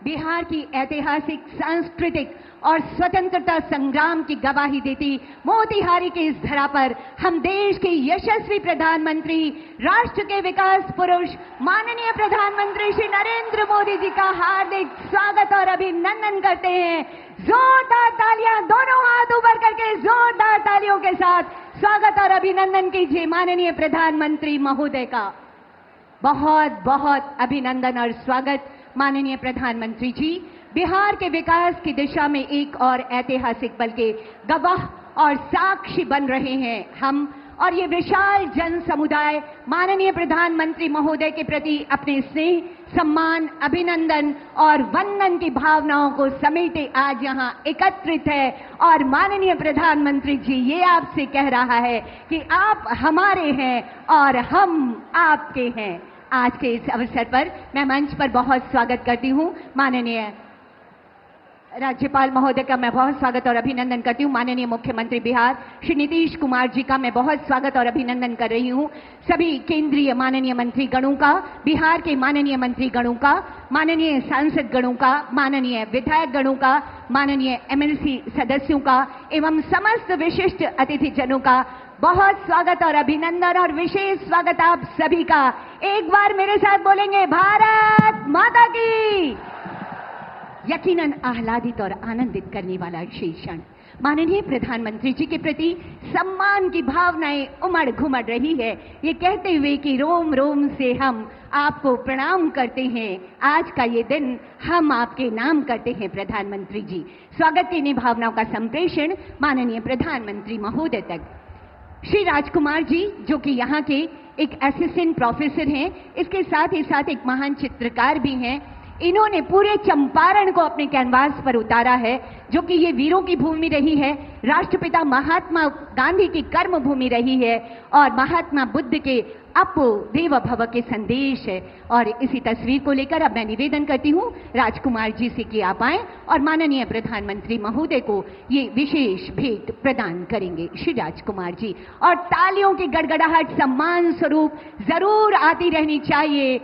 बिहार की ऐतिहासिक, सांस्कृतिक और स्वतंत्रता संग्राम की गवाही देती मोतिहारी के इस धरा पर हम देश के यशस्वी प्रधानमंत्री, राष्ट्र के विकास पुरुष, माननीय प्रधानमंत्री श्री नरेंद्र मोदी जी का हार्दिक स्वागत और अभिनंदन करते हैं। जोरदार तालियां, दोनों हाथ ऊपर करके जोरदार तालियों के साथ स्वागत और अभिनंदन कीजिए माननीय प्रधानमंत्री महोदय का। बहुत बहुत अभिनंदन और स्वागत माननीय प्रधानमंत्री जी। बिहार के विकास की दिशा में एक और ऐतिहासिक पल के गवाह और साक्षी बन रहे हैं हम, और ये विशाल जन समुदाय माननीय प्रधानमंत्री महोदय के प्रति अपने स्नेह, सम्मान, अभिनंदन और वंदन की भावनाओं को समेटे आज यहाँ एकत्रित है। और माननीय प्रधानमंत्री जी ये आपसे कह रहा है कि आप हमारे हैं और हम आपके हैं। आज के इस अवसर पर मैं मंच पर बहुत स्वागत करती हूँ माननीय राज्यपाल महोदय का मैं बहुत स्वागत और अभिनंदन करती हूँ। माननीय मुख्यमंत्री बिहार श्री नीतीश कुमार जी का मैं बहुत स्वागत और अभिनंदन कर रही हूँ। सभी केंद्रीय माननीय मंत्री गणों का, बिहार के माननीय मंत्री गणों का, माननीय सांसद गणों का, माननीय विधायक गणों का, माननीय एमएलसी सदस्यों का एवं समस्त विशिष्ट अतिथि जनों का बहुत स्वागत और अभिनंदन और विशेष स्वागत आप सभी का। एक बार मेरे साथ बोलेंगे भारत माता की। यकीनन आह्लादित और आनंदित करने वाला क्षण माननीय प्रधानमंत्री जी के प्रति सम्मान की भावनाएं उमड़ घुमड़ रही है, ये कहते हुए कि रोम रोम से हम आपको प्रणाम करते हैं। आज का ये दिन हम आपके नाम करते हैं प्रधानमंत्री जी। स्वागत की इन भावनाओं का संप्रेषण माननीय प्रधानमंत्री महोदय तक। श्री राजकुमार जी जो कि यहाँ के एक असिस्टेंट प्रोफेसर हैं, इसके साथ ही साथ एक महान चित्रकार भी हैं। इन्होंने पूरे चंपारण को अपने कैनवास पर उतारा है, जो कि ये वीरों की भूमि रही है, राष्ट्रपिता महात्मा गांधी की कर्म भूमि रही है और महात्मा बुद्ध के अपो देव भव के संदेश है। और इसी तस्वीर को लेकर अब मैं निवेदन करती हूँ राजकुमार जी से कि आप आएं और माननीय प्रधानमंत्री महोदय को ये विशेष भेंट प्रदान करेंगे। श्री राजकुमार जी, और तालियों की गड़गड़ाहट सम्मान स्वरूप जरूर आती रहनी चाहिए।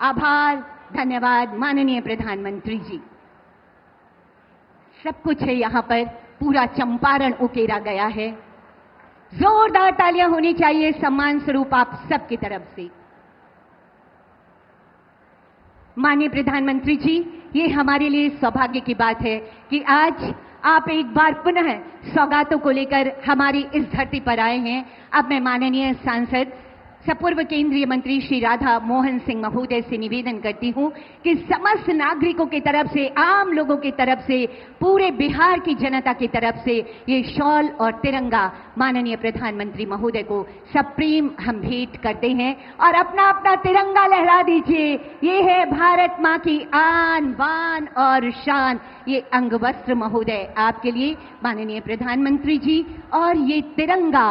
आभार, धन्यवाद माननीय प्रधानमंत्री जी। सब कुछ है यहाँ पर, पूरा चंपारण उकेरा गया है। जोरदार तालियां होनी चाहिए सम्मान स्वरूप आप सबकी तरफ से। माननीय प्रधानमंत्री जी, ये हमारे लिए सौभाग्य की बात है कि आज आप एक बार पुनः सौगातों को लेकर हमारी इस धरती पर आए हैं। अब मैं माननीय सांसद सपूर्व केंद्रीय मंत्री श्री राधा मोहन सिंह महोदय से निवेदन करती हूं कि समस्त नागरिकों की तरफ से, आम लोगों की तरफ से, पूरे बिहार की जनता की तरफ से ये शॉल और तिरंगा माननीय प्रधानमंत्री महोदय को सप्रेम हम भेंट करते हैं। और अपना अपना तिरंगा लहरा दीजिए। ये है भारत माँ की आन बान और शान। ये अंग वस्त्र महोदय आपके लिए माननीय प्रधानमंत्री जी, और ये तिरंगा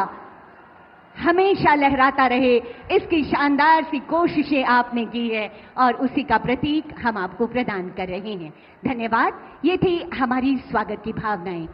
हमेशा लहराता रहे, इसकी शानदार सी कोशिशें आपने की है और उसी का प्रतीक हम आपको प्रदान कर रहे हैं। धन्यवाद। ये थी हमारी स्वागत की भावनाएं।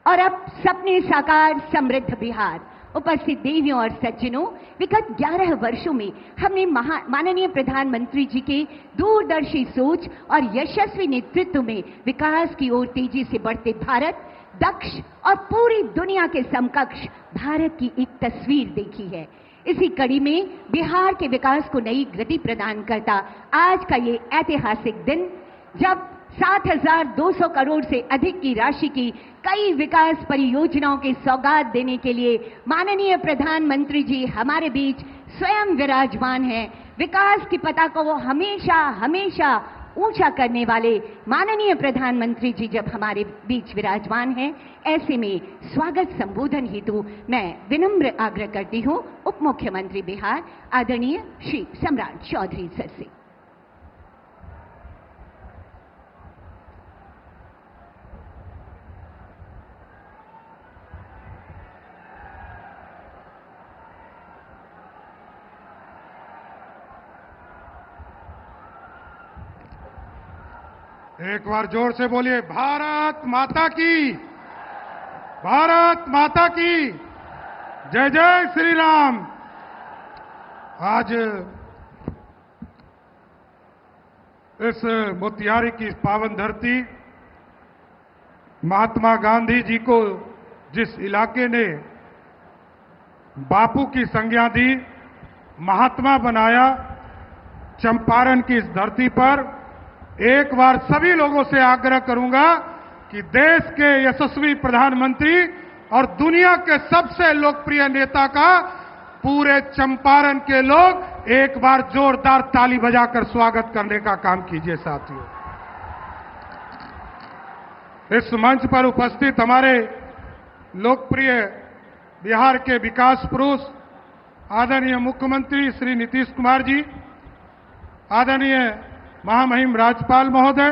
और अब सपने साकार, समृद्ध बिहार। उपस्थित देवियों और सज्जनों, विगत 11 वर्षों में हमने माननीय प्रधानमंत्री जी के दूरदर्शी सोच और यशस्वी नेतृत्व में विकास की ओर तेजी से बढ़ते भारत, दक्ष और पूरी दुनिया के समकक्ष भारत की एक तस्वीर देखी है। इसी कड़ी में बिहार के विकास को नई गति प्रदान करता आज का ये ऐतिहासिक दिन, जब 7,200 करोड़ से अधिक की राशि की कई विकास परियोजनाओं की सौगात देने के लिए माननीय प्रधानमंत्री जी हमारे बीच स्वयं विराजमान हैं। विकास की पताका को हमेशा हमेशा ऊंचा करने वाले माननीय प्रधानमंत्री जी जब हमारे बीच विराजमान हैं, ऐसे में स्वागत संबोधन हेतु मैं विनम्र आग्रह करती हूं उप मुख्यमंत्री बिहार आदरणीय श्री सम्राट चौधरी सर से। एक बार जोर से बोलिए, भारत माता की, भारत माता की जय जय श्री राम। आज इस मोतिहारी की पावन धरती, महात्मा गांधी जी को जिस इलाके ने बापू की संज्ञा दी, महात्मा बनाया, चंपारण की इस धरती पर एक बार सभी लोगों से आग्रह करूंगा कि देश के यशस्वी प्रधानमंत्री और दुनिया के सबसे लोकप्रिय नेता का पूरे चंपारण के लोग एक बार जोरदार ताली बजाकर स्वागत करने का काम कीजिए साथियों। इस मंच पर उपस्थित हमारे लोकप्रिय बिहार के विकास पुरुष आदरणीय मुख्यमंत्री श्री नीतीश कुमार जी, आदरणीय महामहिम राज्यपाल महोदय,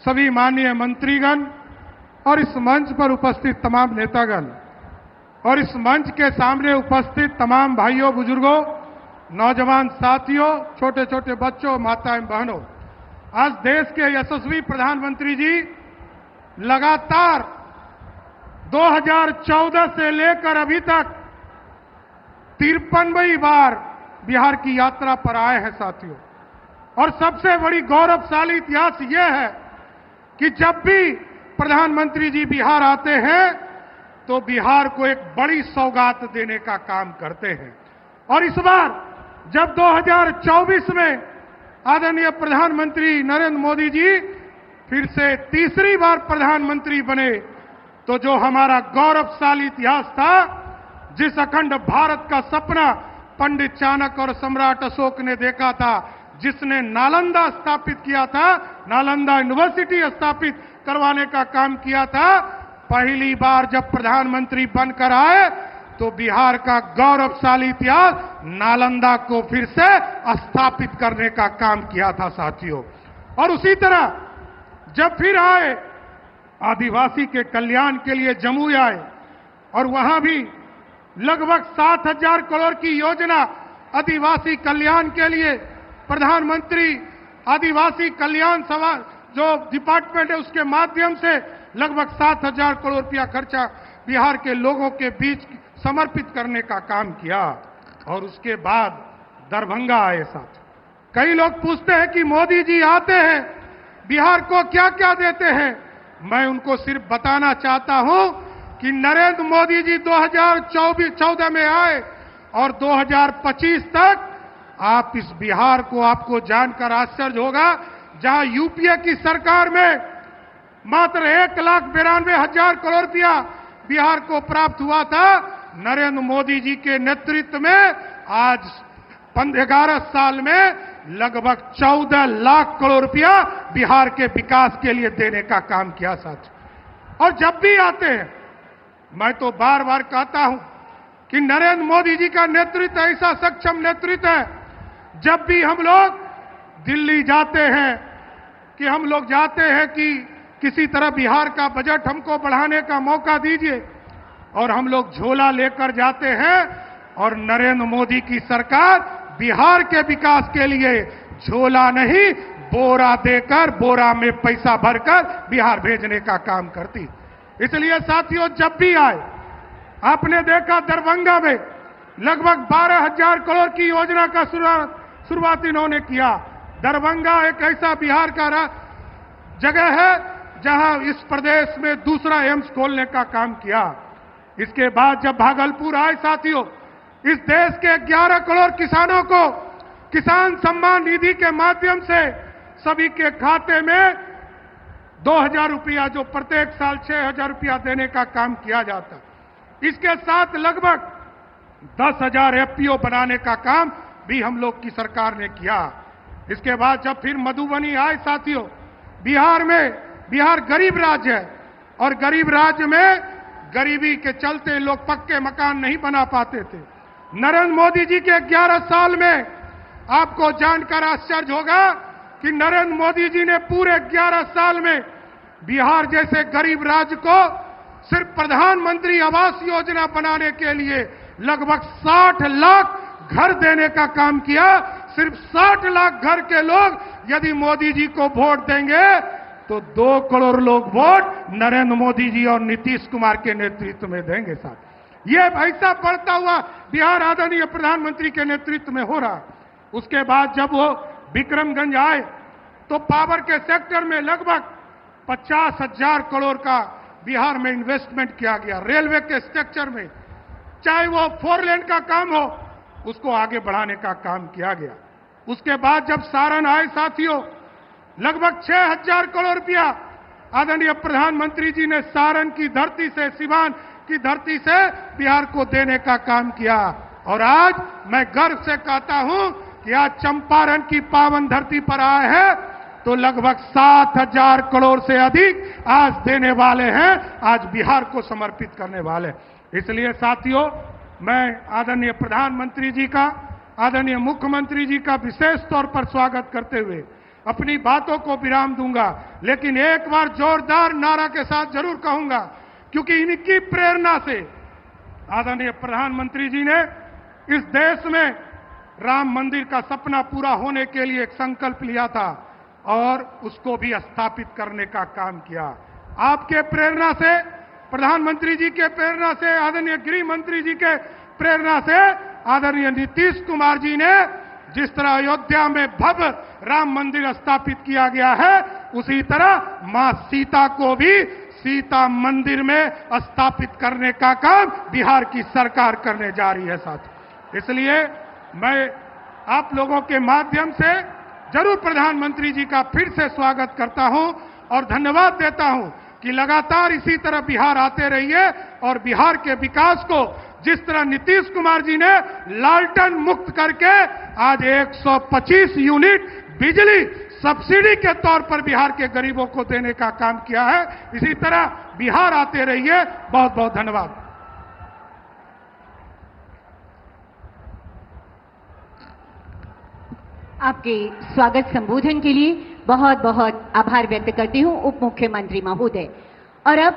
सभी माननीय मंत्रीगण और इस मंच पर उपस्थित तमाम नेतागण और इस मंच के सामने उपस्थित तमाम भाइयों, बुजुर्गों, नौजवान साथियों, छोटे छोटे बच्चों, माताएं, बहनों, आज देश के यशस्वी प्रधानमंत्री जी लगातार 2014 से लेकर अभी तक 53वीं बार बिहार की यात्रा पर आए हैं साथियों। और सबसे बड़ी गौरवशाली इतिहास यह है कि जब भी प्रधानमंत्री जी बिहार आते हैं तो बिहार को एक बड़ी सौगात देने का काम करते हैं। और इस बार जब 2024 में आदरणीय प्रधानमंत्री नरेंद्र मोदी जी फिर से तीसरी बार प्रधानमंत्री बने, तो जो हमारा गौरवशाली इतिहास था, जिस अखंड भारत का सपना पंडित चाणक्य और सम्राट अशोक ने देखा था, जिसने नालंदा स्थापित किया था, नालंदा यूनिवर्सिटी स्थापित करवाने का काम किया था, पहली बार जब प्रधानमंत्री बनकर आए तो बिहार का गौरवशाली इतिहास नालंदा को फिर से स्थापित करने का काम किया था साथियों। और उसी तरह जब फिर आए, आदिवासी के कल्याण के लिए जमुई आए और वहां भी लगभग 7,000 करोड़ की योजना आदिवासी कल्याण के लिए प्रधानमंत्री आदिवासी कल्याण सभा जो डिपार्टमेंट है उसके माध्यम से लगभग 7,000 करोड़ रुपया खर्चा बिहार के लोगों के बीच समर्पित करने का काम किया। और उसके बाद दरभंगा आए साथ। कई लोग पूछते हैं कि मोदी जी आते हैं बिहार को क्या क्या देते हैं। मैं उनको सिर्फ बताना चाहता हूं कि नरेंद्र मोदी जी 2014 में आए और 2025 तक आप इस बिहार को, आपको जानकर आश्चर्य होगा, जहां यूपीए की सरकार में मात्र 1,92,000 करोड़ रुपया बिहार को प्राप्त हुआ था, नरेंद्र मोदी जी के नेतृत्व में आज 11 साल में लगभग 14 लाख करोड़ रुपया बिहार के विकास के लिए देने का काम किया साथियों। और जब भी आते हैं, मैं तो बार बार कहता हूं कि नरेंद्र मोदी जी का नेतृत्व ऐसा सक्षम नेतृत्व है, जब भी हम लोग दिल्ली जाते हैं कि हम लोग जाते हैं कि किसी तरह बिहार का बजट हमको बढ़ाने का मौका दीजिए, और हम लोग झोला लेकर जाते हैं और नरेंद्र मोदी की सरकार बिहार के विकास के लिए झोला नहीं बोरा देकर, बोरा में पैसा भरकर बिहार भेजने का काम करती। इसलिए साथियों, जब भी आए, आपने देखा दरभंगा में लगभग 12,000 करोड़ की योजना का शुरुआत इन्होंने किया। दरभंगा एक ऐसा बिहार का जगह है जहां इस प्रदेश में दूसरा एम्स खोलने का काम किया। इसके बाद जब भागलपुर आए साथियों, इस देश के 11 करोड़ किसानों को किसान सम्मान निधि के माध्यम से सभी के खाते में 2,000 रुपया, जो प्रत्येक साल 6,000 रुपया देने का काम किया जाता। इसके साथ लगभग 10,000 एफपीओ बनाने का काम भी हम लोग की सरकार ने किया। इसके बाद जब फिर मधुबनी आए साथियों, बिहार में, बिहार गरीब राज्य है और गरीब राज्य में गरीबी के चलते लोग पक्के मकान नहीं बना पाते थे। नरेंद्र मोदी जी के 11 साल में आपको जानकर आश्चर्य होगा कि नरेंद्र मोदी जी ने पूरे 11 साल में बिहार जैसे गरीब राज्य को सिर्फ प्रधानमंत्री आवास योजना बनाने के लिए लगभग 60 लाख घर देने का काम किया। सिर्फ 60 लाख घर के लोग यदि मोदी जी को वोट देंगे तो 2 करोड़ लोग वोट नरेंद्र मोदी जी और नीतीश कुमार के नेतृत्व में देंगे साथ। ये ऐसा बढ़ता हुआ बिहार आदरणीय प्रधानमंत्री के नेतृत्व में हो रहा। उसके बाद जब वो विक्रमगंज आए तो पावर के सेक्टर में लगभग 50,000 करोड़ का बिहार में इन्वेस्टमेंट किया गया। रेलवे के स्ट्रक्चर में, चाहे वो 4 लेन का काम हो, उसको आगे बढ़ाने का काम किया गया। उसके बाद जब सारण आए साथियों, लगभग 6,000 करोड़ रुपया आदरणीय प्रधानमंत्री जी ने सारण की धरती से, सिवान की धरती से बिहार को देने का काम किया। और आज मैं गर्व से कहता हूं कि आज चंपारण की पावन धरती पर आए हैं तो लगभग 7,000 करोड़ से अधिक आज देने वाले हैं, आज बिहार को समर्पित करने वाले। इसलिए साथियों, मैं आदरणीय प्रधानमंत्री जी का, आदरणीय मुख्यमंत्री जी का विशेष तौर पर स्वागत करते हुए अपनी बातों को विराम दूंगा। लेकिन एक बार जोरदार नारा के साथ जरूर कहूंगा, क्योंकि इनकी प्रेरणा से आदरणीय प्रधानमंत्री जी ने इस देश में राम मंदिर का सपना पूरा होने के लिए एक संकल्प लिया था और उसको भी स्थापित करने का काम किया। आपके प्रेरणा से, प्रधानमंत्री जी के प्रेरणा से, आदरणीय गृह मंत्री जी के प्रेरणा से आदरणीय नीतीश कुमार जी ने जिस तरह अयोध्या में भव्य राम मंदिर स्थापित किया गया है, उसी तरह मां सीता को भी सीता मंदिर में स्थापित करने का काम बिहार की सरकार करने जा रही है साथियों। इसलिए मैं आप लोगों के माध्यम से जरूर प्रधानमंत्री जी का फिर से स्वागत करता हूं और धन्यवाद देता हूं कि लगातार इसी तरह बिहार आते रहिए और बिहार के विकास को जिस तरह नीतीश कुमार जी ने लालटेन मुक्त करके आज 125 यूनिट बिजली सब्सिडी के तौर पर बिहार के गरीबों को देने का काम किया है, इसी तरह बिहार आते रहिए। बहुत बहुत धन्यवाद। आपके स्वागत संबोधन के लिए बहुत बहुत आभार व्यक्त करती हूं उप मुख्यमंत्री महोदय। और अब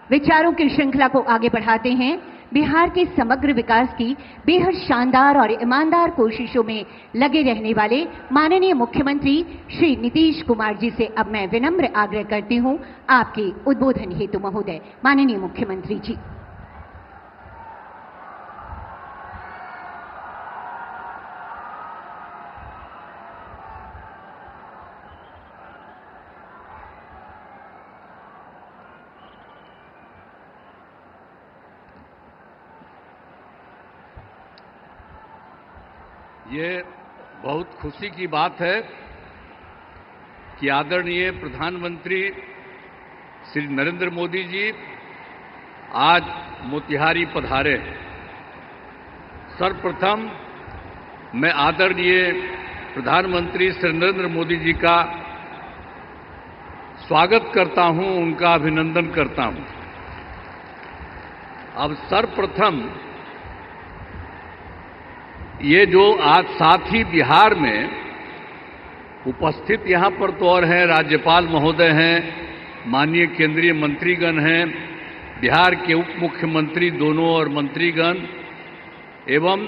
विचारों की श्रृंखला को आगे बढ़ाते हैं। बिहार के समग्र विकास की बेहद शानदार और ईमानदार कोशिशों में लगे रहने वाले माननीय मुख्यमंत्री श्री नीतीश कुमार जी से अब मैं विनम्र आग्रह करती हूं आपके उद्बोधन हेतु महोदय। माननीय मुख्यमंत्री जी। ये बहुत खुशी की बात है कि आदरणीय प्रधानमंत्री श्री नरेंद्र मोदी जी आज मोतिहारी पधारे। सर्वप्रथम मैं आदरणीय प्रधानमंत्री श्री नरेंद्र मोदी जी का स्वागत करता हूं, उनका अभिनंदन करता हूं। अब सर्वप्रथम ये जो आज साथी बिहार में उपस्थित यहाँ पर तो और हैं, राज्यपाल महोदय हैं, माननीय केंद्रीय मंत्रीगण हैं, बिहार के उप मुख्यमंत्री दोनों और मंत्रीगण एवं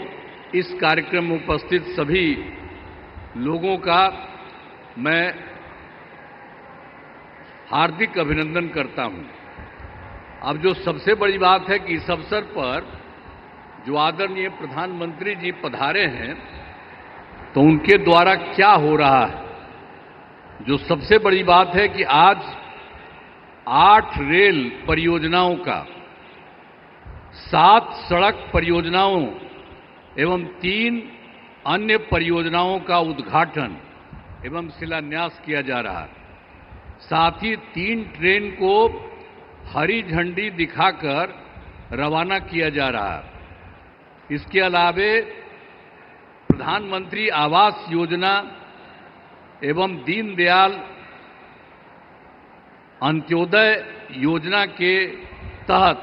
इस कार्यक्रम में उपस्थित सभी लोगों का मैं हार्दिक अभिनंदन करता हूं। अब जो सबसे बड़ी बात है कि इस अवसर पर जो आदरणीय प्रधानमंत्री जी पधारे हैं तो उनके द्वारा क्या हो रहा है। जो सबसे बड़ी बात है कि आज 8 रेल परियोजनाओं का, 7 सड़क परियोजनाओं एवं 3 अन्य परियोजनाओं का उद्घाटन एवं शिलान्यास किया जा रहा है। साथ ही 3 ट्रेन को हरी झंडी दिखाकर रवाना किया जा रहा है। इसके अलावे प्रधानमंत्री आवास योजना एवं दीनदयाल अंत्योदय योजना के तहत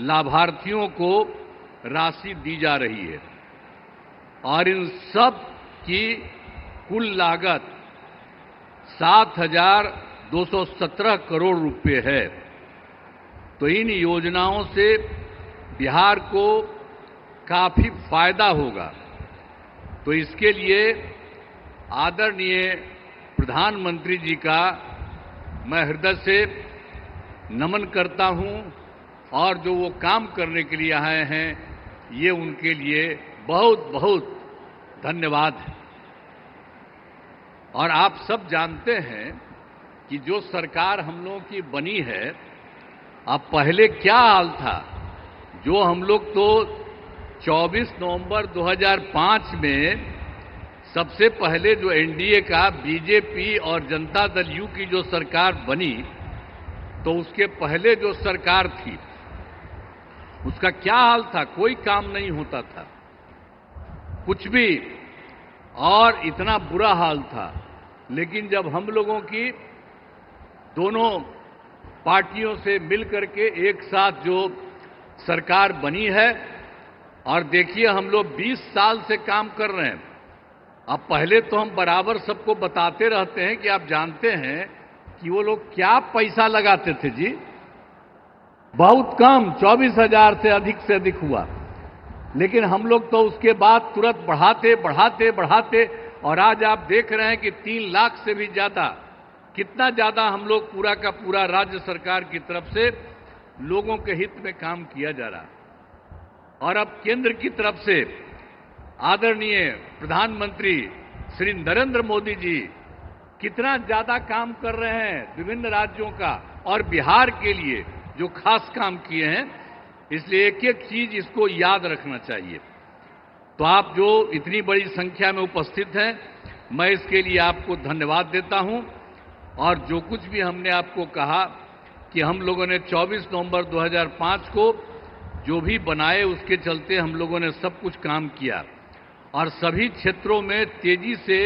लाभार्थियों को राशि दी जा रही है और इन सब की कुल लागत 7,217 करोड़ रुपए है। तो इन योजनाओं से बिहार को काफी फायदा होगा। तो इसके लिए आदरणीय प्रधानमंत्री जी का मैं हृदय से नमन करता हूं और जो वो काम करने के लिए आए हैं ये उनके लिए बहुत बहुत धन्यवाद है। और आप सब जानते हैं कि जो सरकार हम लोगों की बनी है, अब पहले क्या हाल था। जो हम लोग तो 24 नवंबर 2005 में सबसे पहले जो एनडीए का बीजेपी और जनता दल यू की जो सरकार बनी, तो उसके पहले जो सरकार थी उसका क्या हाल था। कोई काम नहीं होता था, कुछ भी, और इतना बुरा हाल था। लेकिन जब हम लोगों की दोनों पार्टियों से मिलकर के एक साथ जो सरकार बनी है, और देखिए हम लोग 20 साल से काम कर रहे हैं। अब पहले तो हम बराबर सबको बताते रहते हैं कि आप जानते हैं कि वो लोग क्या पैसा लगाते थे जी, बहुत कम, 24,000 से अधिक हुआ। लेकिन हम लोग तो उसके बाद तुरंत बढ़ाते, और आज आप देख रहे हैं कि 3 लाख से भी ज्यादा, कितना ज्यादा हम लोग पूरा का पूरा राज्य सरकार की तरफ से लोगों के हित में काम किया जा रहा है। और अब केंद्र की तरफ से आदरणीय प्रधानमंत्री श्री नरेंद्र मोदी जी कितना ज्यादा काम कर रहे हैं विभिन्न राज्यों का, और बिहार के लिए जो खास काम किए हैं। इसलिए एक एक चीज इसको याद रखना चाहिए। तो आप जो इतनी बड़ी संख्या में उपस्थित हैं, मैं इसके लिए आपको धन्यवाद देता हूं। और जो कुछ भी हमने आपको कहा कि हम लोगों ने 24 नवंबर 2005 को जो भी बनाए, उसके चलते हम लोगों ने सब कुछ काम किया, और सभी क्षेत्रों में तेजी से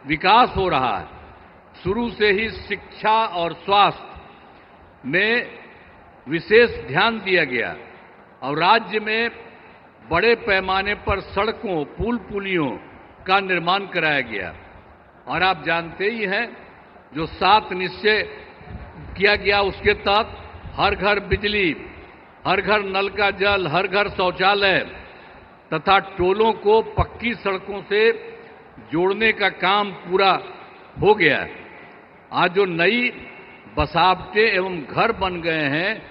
विकास हो रहा है। शुरू से ही शिक्षा और स्वास्थ्य में विशेष ध्यान दिया गया, और राज्य में बड़े पैमाने पर सड़कों, पुल पुलियों का निर्माण कराया गया। और आप जानते ही हैं, जो 7 निश्चय किया गया, उसके तहत हर घर बिजली, हर घर नल का जल, हर घर शौचालय तथा टोलों को पक्की सड़कों से जोड़ने का काम पूरा हो गया है। आज जो नई बसावटें एवं घर बन गए हैं,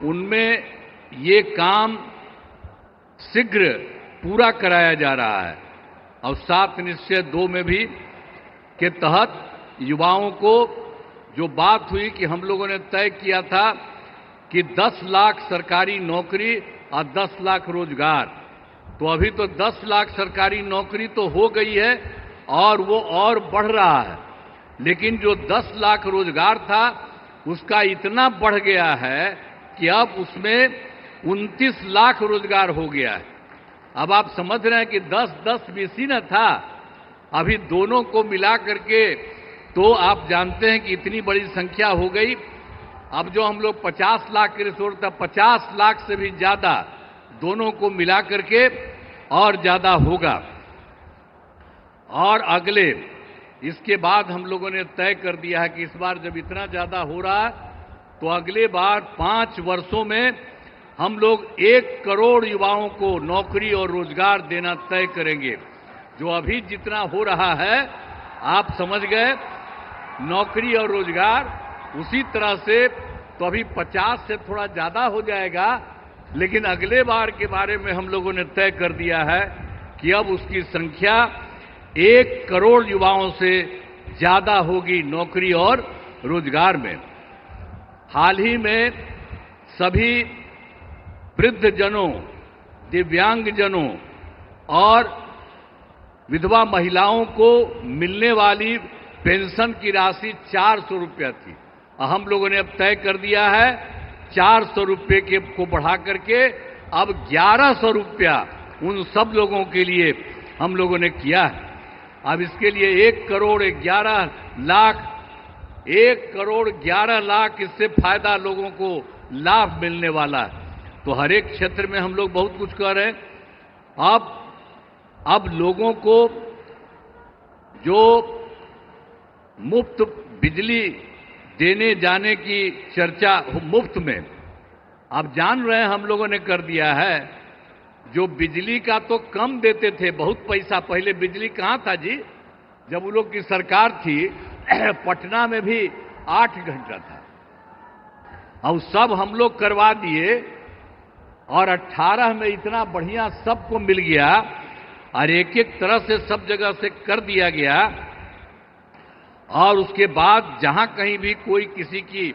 उनमें ये काम शीघ्र पूरा कराया जा रहा है। और 7 निश्चय 2 में भी के तहत युवाओं को जो बात हुई कि हम लोगों ने तय किया था कि 10 लाख सरकारी नौकरी और 10 लाख रोजगार, तो अभी तो 10 लाख सरकारी नौकरी तो हो गई है, और वो और बढ़ रहा है। लेकिन जो 10 लाख रोजगार था, उसका इतना बढ़ गया है कि अब उसमें 29 लाख रोजगार हो गया है। अब आप समझ रहे हैं कि 10-10 बीसी न था, अभी दोनों को मिला करके तो आप जानते हैं कि इतनी बड़ी संख्या हो गई। अब जो हम लोग 50 लाख की रिसोर्स था, 50 लाख से भी ज्यादा दोनों को मिला करके और ज्यादा होगा। और अगले इसके बाद हम लोगों ने तय कर दिया है कि इस बार जब इतना ज्यादा हो रहा है, तो अगले बार 5 वर्षों में हम लोग 1 करोड़ युवाओं को नौकरी और रोजगार देना तय करेंगे। जो अभी जितना हो रहा है, आप समझ गए, नौकरी और रोजगार, उसी तरह से तो अभी 50 से थोड़ा ज्यादा हो जाएगा। लेकिन अगले बार के बारे में हम लोगों ने तय कर दिया है कि अब उसकी संख्या 1 करोड़ युवाओं से ज्यादा होगी नौकरी और रोजगार में। हाल ही में सभी वृद्धजनों, दिव्यांगजनों और विधवा महिलाओं को मिलने वाली पेंशन की राशि 400 रुपया थी। हम लोगों ने अब तय कर दिया है 400 रुपये के को बढ़ा करके अब 1100 रुपया उन सब लोगों के लिए हम लोगों ने किया है। अब इसके लिए 1 करोड़ 11 लाख 1 करोड़ 11 लाख इससे फायदा लोगों को लाभ मिलने वाला है। तो हर एक क्षेत्र में हम लोग बहुत कुछ कर रहे हैं। अब लोगों को जो मुफ्त बिजली देने जाने की चर्चा मुफ्त में, आप जान रहे हैं हम लोगों ने कर दिया है। जो बिजली का तो कम देते थे, बहुत पैसा, पहले बिजली कहाँ था जी, जब उन लोग की सरकार थी पटना में भी 8 घंटा था। अब सब हम लोग करवा दिए और 18 में इतना बढ़िया सबको मिल गया और एक एक तरह से सब जगह से कर दिया गया। और उसके बाद जहां कहीं भी कोई किसी की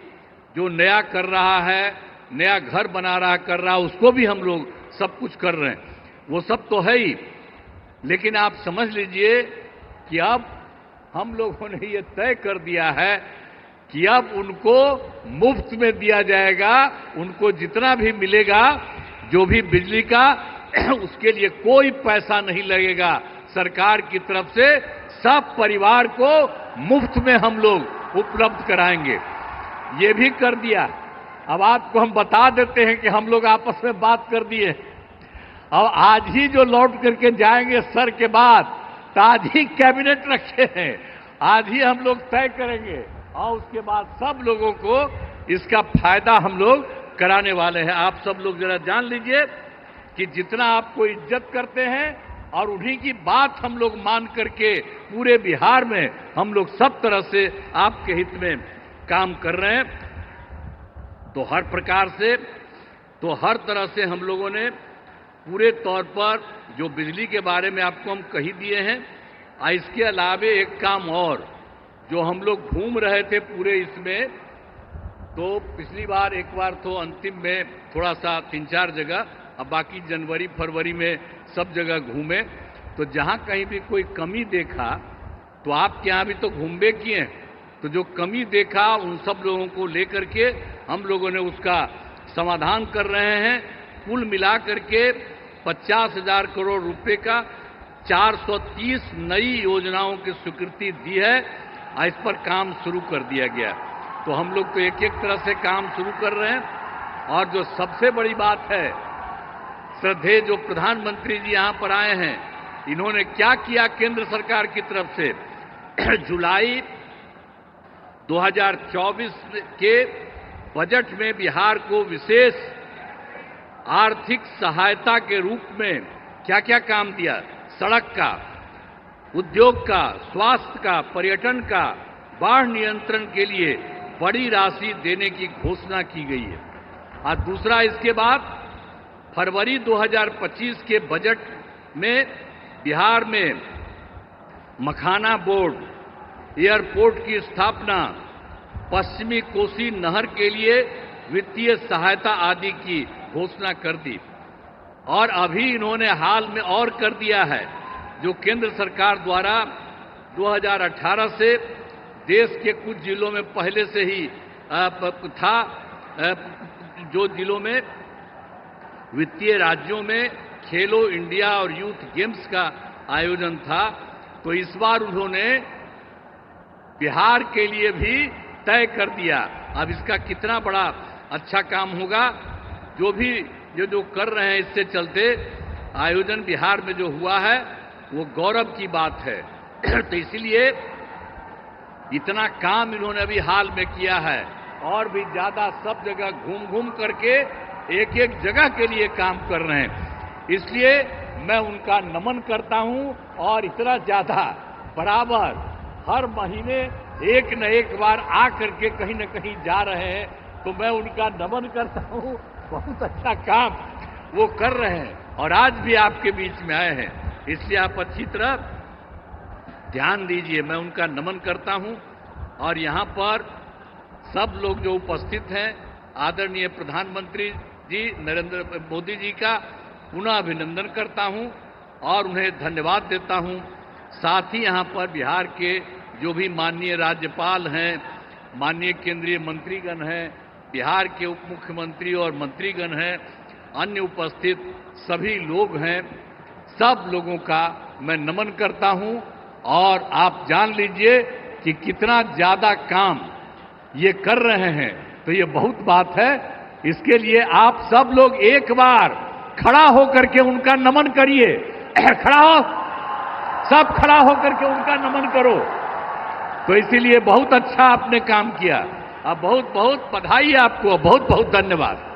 जो नया कर रहा है, नया घर बना रहा कर रहा, उसको भी हम लोग सब कुछ कर रहे हैं। वो सब तो है ही, लेकिन आप समझ लीजिए कि अब हम लोगों ने ये तय कर दिया है कि अब उनको मुफ्त में दिया जाएगा। उनको जितना भी मिलेगा, जो भी बिजली का, उसके लिए कोई पैसा नहीं लगेगा सरकार की तरफ से। सब परिवार को मुफ्त में हम लोग उपलब्ध कराएंगे। ये भी कर दिया। अब आपको हम बता देते हैं कि हम लोग आपस में बात कर दिए। अब आज ही जो लौट करके जाएंगे सर के बाद, तो आज ही कैबिनेट रखे हैं, आज ही हम लोग तय करेंगे और उसके बाद सब लोगों को इसका फायदा हम लोग कराने वाले हैं। आप सब लोग जरा जान लीजिए कि जितना आपको इज्जत करते हैं और उन्हीं की बात हम लोग मान करके पूरे बिहार में हम लोग सब तरह से आपके हित में काम कर रहे हैं। तो हर प्रकार से, तो हर तरह से हम लोगों ने पूरे तौर पर जो बिजली के बारे में आपको हम कही दिए हैं। इसके अलावे एक काम और, जो हम लोग घूम रहे थे पूरे इसमें, तो पिछली बार एक बार तो अंतिम में थोड़ा सा 3-4 जगह, अब बाकी जनवरी फरवरी में सब जगह घूमे। तो जहां कहीं भी कोई कमी देखा, तो आपके यहाँ भी तो घूमबे किए, तो जो कमी देखा उन सब लोगों को लेकर के हम लोगों ने उसका समाधान कर रहे हैं। कुल मिलाकर के 50,000 करोड़ रुपए का 430 नई योजनाओं की स्वीकृति दी है। इस पर काम शुरू कर दिया गया। तो हम लोग तो एक एक तरह से काम शुरू कर रहे हैं। और जो सबसे बड़ी बात है, श्रद्धेय जो प्रधानमंत्री जी यहां पर आए हैं, इन्होंने क्या किया केंद्र सरकार की तरफ से। जुलाई 2024 के बजट में बिहार को विशेष आर्थिक सहायता के रूप में क्या क्या काम दिया। सड़क का, उद्योग का, स्वास्थ्य का, पर्यटन का, बाढ़ नियंत्रण के लिए बड़ी राशि देने की घोषणा की गई है। और दूसरा, इसके बाद फरवरी 2025 के बजट में बिहार में मखाना बोर्ड, एयरपोर्ट की स्थापना, पश्चिमी कोसी नहर के लिए वित्तीय सहायता आदि की घोषणा कर दी। और अभी इन्होंने हाल में और कर दिया है, जो केंद्र सरकार द्वारा 2018 से देश के कुछ जिलों में पहले से ही था, जो जिलों में वित्तीय राज्यों में खेलो इंडिया और यूथ गेम्स का आयोजन था, तो इस बार उन्होंने बिहार के लिए भी तय कर दिया। अब इसका कितना बड़ा अच्छा काम होगा, जो भी जो कर रहे हैं, इससे चलते आयोजन बिहार में जो हुआ है वो गौरव की बात है। तो इसलिए इतना काम इन्होंने अभी हाल में किया है, और भी ज्यादा सब जगह घूम घूम करके एक एक जगह के लिए काम कर रहे हैं। इसलिए मैं उनका नमन करता हूं। और इतना ज्यादा बराबर हर महीने एक न एक बार आ करके कहीं न कहीं जा रहे हैं, तो मैं उनका नमन करता हूं। बहुत अच्छा काम वो कर रहे हैं और आज भी आपके बीच में आए हैं, इसलिए आप अच्छी तरह ध्यान दीजिए। मैं उनका नमन करता हूं। और यहां पर सब लोग जो उपस्थित हैं, आदरणीय प्रधानमंत्री जी नरेंद्र मोदी जी का पुनः अभिनंदन करता हूं और उन्हें धन्यवाद देता हूं। साथ ही यहां पर बिहार के जो भी माननीय राज्यपाल हैं, माननीय केंद्रीय मंत्रीगण हैं, बिहार के उप मुख्यमंत्री और मंत्रीगण हैं, अन्य उपस्थित सभी लोग हैं, सब लोगों का मैं नमन करता हूं। और आप जान लीजिए कि कितना ज्यादा काम ये कर रहे हैं, तो ये बहुत बात है। इसके लिए आप सब लोग एक बार खड़ा होकर के उनका नमन करिए। खड़ा हो, सब खड़ा होकर के उनका नमन करो। तो इसीलिए बहुत अच्छा आपने काम किया। अब बहुत बहुत बधाई है आपको, बहुत बहुत धन्यवाद।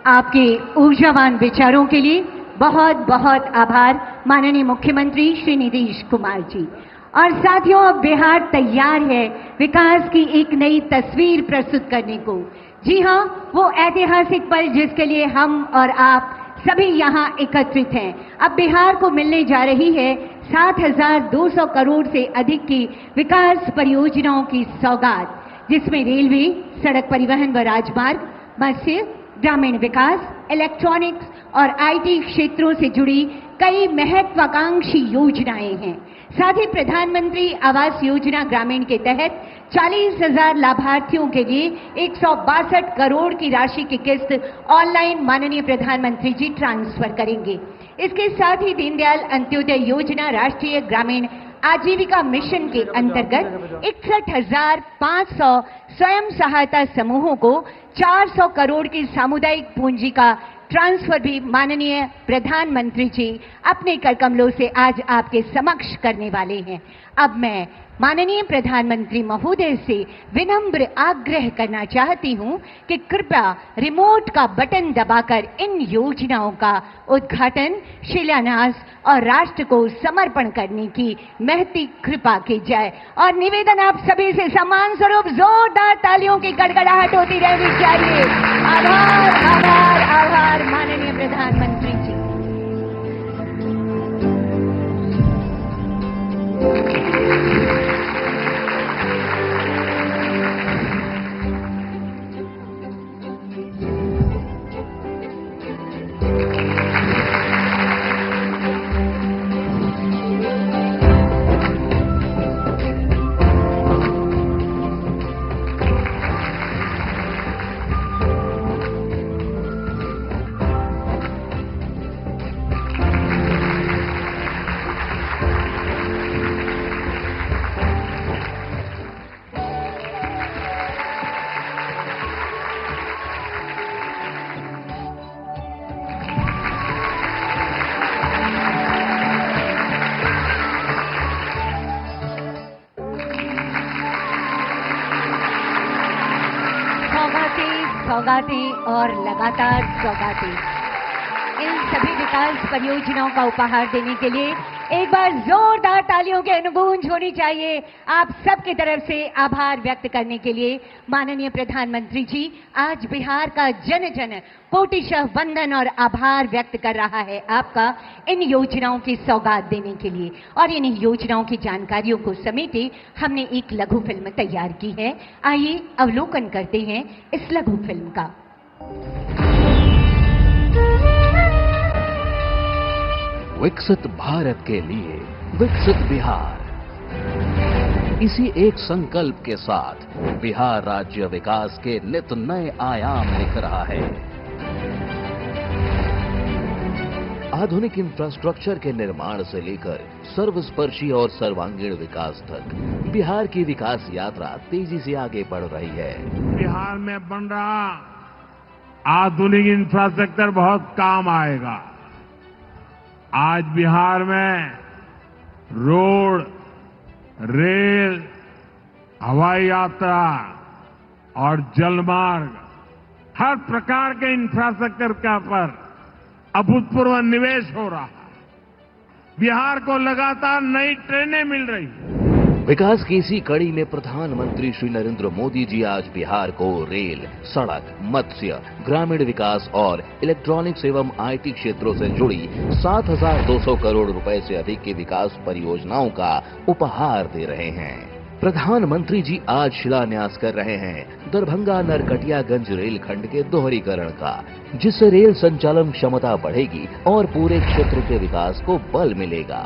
आपके ऊर्जावान विचारों के लिए बहुत बहुत आभार माननीय मुख्यमंत्री श्री नीतीश कुमार जी। और साथियों, अब बिहार तैयार है विकास की एक नई तस्वीर प्रस्तुत करने को। जी हां, वो ऐतिहासिक पल जिसके लिए हम और आप सभी यहाँ एकत्रित हैं। अब बिहार को मिलने जा रही है 7,200 करोड़ से अधिक की विकास परियोजनाओं की सौगात, जिसमें रेलवे, सड़क परिवहन व राजमार्ग, मत्स्य, ग्रामीण विकास, इलेक्ट्रॉनिक्स और आईटी क्षेत्रों से जुड़ी कई महत्वाकांक्षी योजनाएं हैं। साथ ही प्रधानमंत्री आवास योजना ग्रामीण के तहत 40,000 लाभार्थियों के लिए 162 करोड़ की राशि की किस्त ऑनलाइन माननीय प्रधानमंत्री जी ट्रांसफर करेंगे। इसके साथ ही दीनदयाल अंत्योदय योजना राष्ट्रीय ग्रामीण आजीविका मिशन के अंतर्गत 61,500 स्वयं सहायता समूहों को 400 करोड़ की सामुदायिक पूंजी का ट्रांसफर भी माननीय प्रधानमंत्री जी अपने करकमलों से आज आपके समक्ष करने वाले हैं। अब मैं माननीय प्रधानमंत्री महोदय से विनम्र आग्रह करना चाहती हूं कि कृपया रिमोट का बटन दबाकर इन योजनाओं का उद्घाटन, शिलान्यास और राष्ट्र को समर्पण करने की महती कृपा की जाए। और निवेदन आप सभी से सम्मान स्वरूप जोरदार तालियों की गड़गड़ाहट होती रहनी चाहिए। आभार, आभार, आभार माननीय प्रधानमंत्री जी। सौगातें और लगातार सौगातें। इन सभी विकास परियोजनाओं का उपहार देने के लिए एक बार जोरदार तालियों की अनुगूंज होनी चाहिए। आप सबकी तरफ से आभार व्यक्त करने के लिए माननीय प्रधानमंत्री जी आज बिहार का जन जन कोटिशः वंदन और आभार व्यक्त कर रहा है आपका इन योजनाओं की सौगात देने के लिए। और इन योजनाओं की जानकारियों को समेटे हमने एक लघु फिल्म तैयार की है। आइए अवलोकन करते हैं इस लघु फिल्म का। विकसित भारत के लिए विकसित बिहार, इसी एक संकल्प के साथ बिहार राज्य विकास के नित नए आयाम लिख रहा है। आधुनिक इंफ्रास्ट्रक्चर के निर्माण से लेकर सर्वस्पर्शी और सर्वांगीण विकास तक बिहार की विकास यात्रा तेजी से आगे बढ़ रही है। बिहार में बन रहा आधुनिक इंफ्रास्ट्रक्चर बहुत काम आएगा। आज बिहार में रोड, रेल, हवाई यात्रा और जलमार्ग, हर प्रकार के इंफ्रास्ट्रक्चर का पर अभूतपूर्व निवेश हो रहा है। बिहार को लगातार नई ट्रेनें मिल रही हैं। विकास की इसी कड़ी में प्रधानमंत्री श्री नरेंद्र मोदी जी आज बिहार को रेल, सड़क, मत्स्य, ग्रामीण विकास और इलेक्ट्रॉनिक्स एवं आईटी क्षेत्रों से जुड़ी 7,200 करोड़ रुपए से अधिक की विकास परियोजनाओं का उपहार दे रहे हैं। प्रधानमंत्री जी आज शिलान्यास कर रहे हैं दरभंगा नरकटियागंज रेलखंड के दोहरीकरण का, जिससे रेल संचालन क्षमता बढ़ेगी और पूरे क्षेत्र के विकास को बल मिलेगा।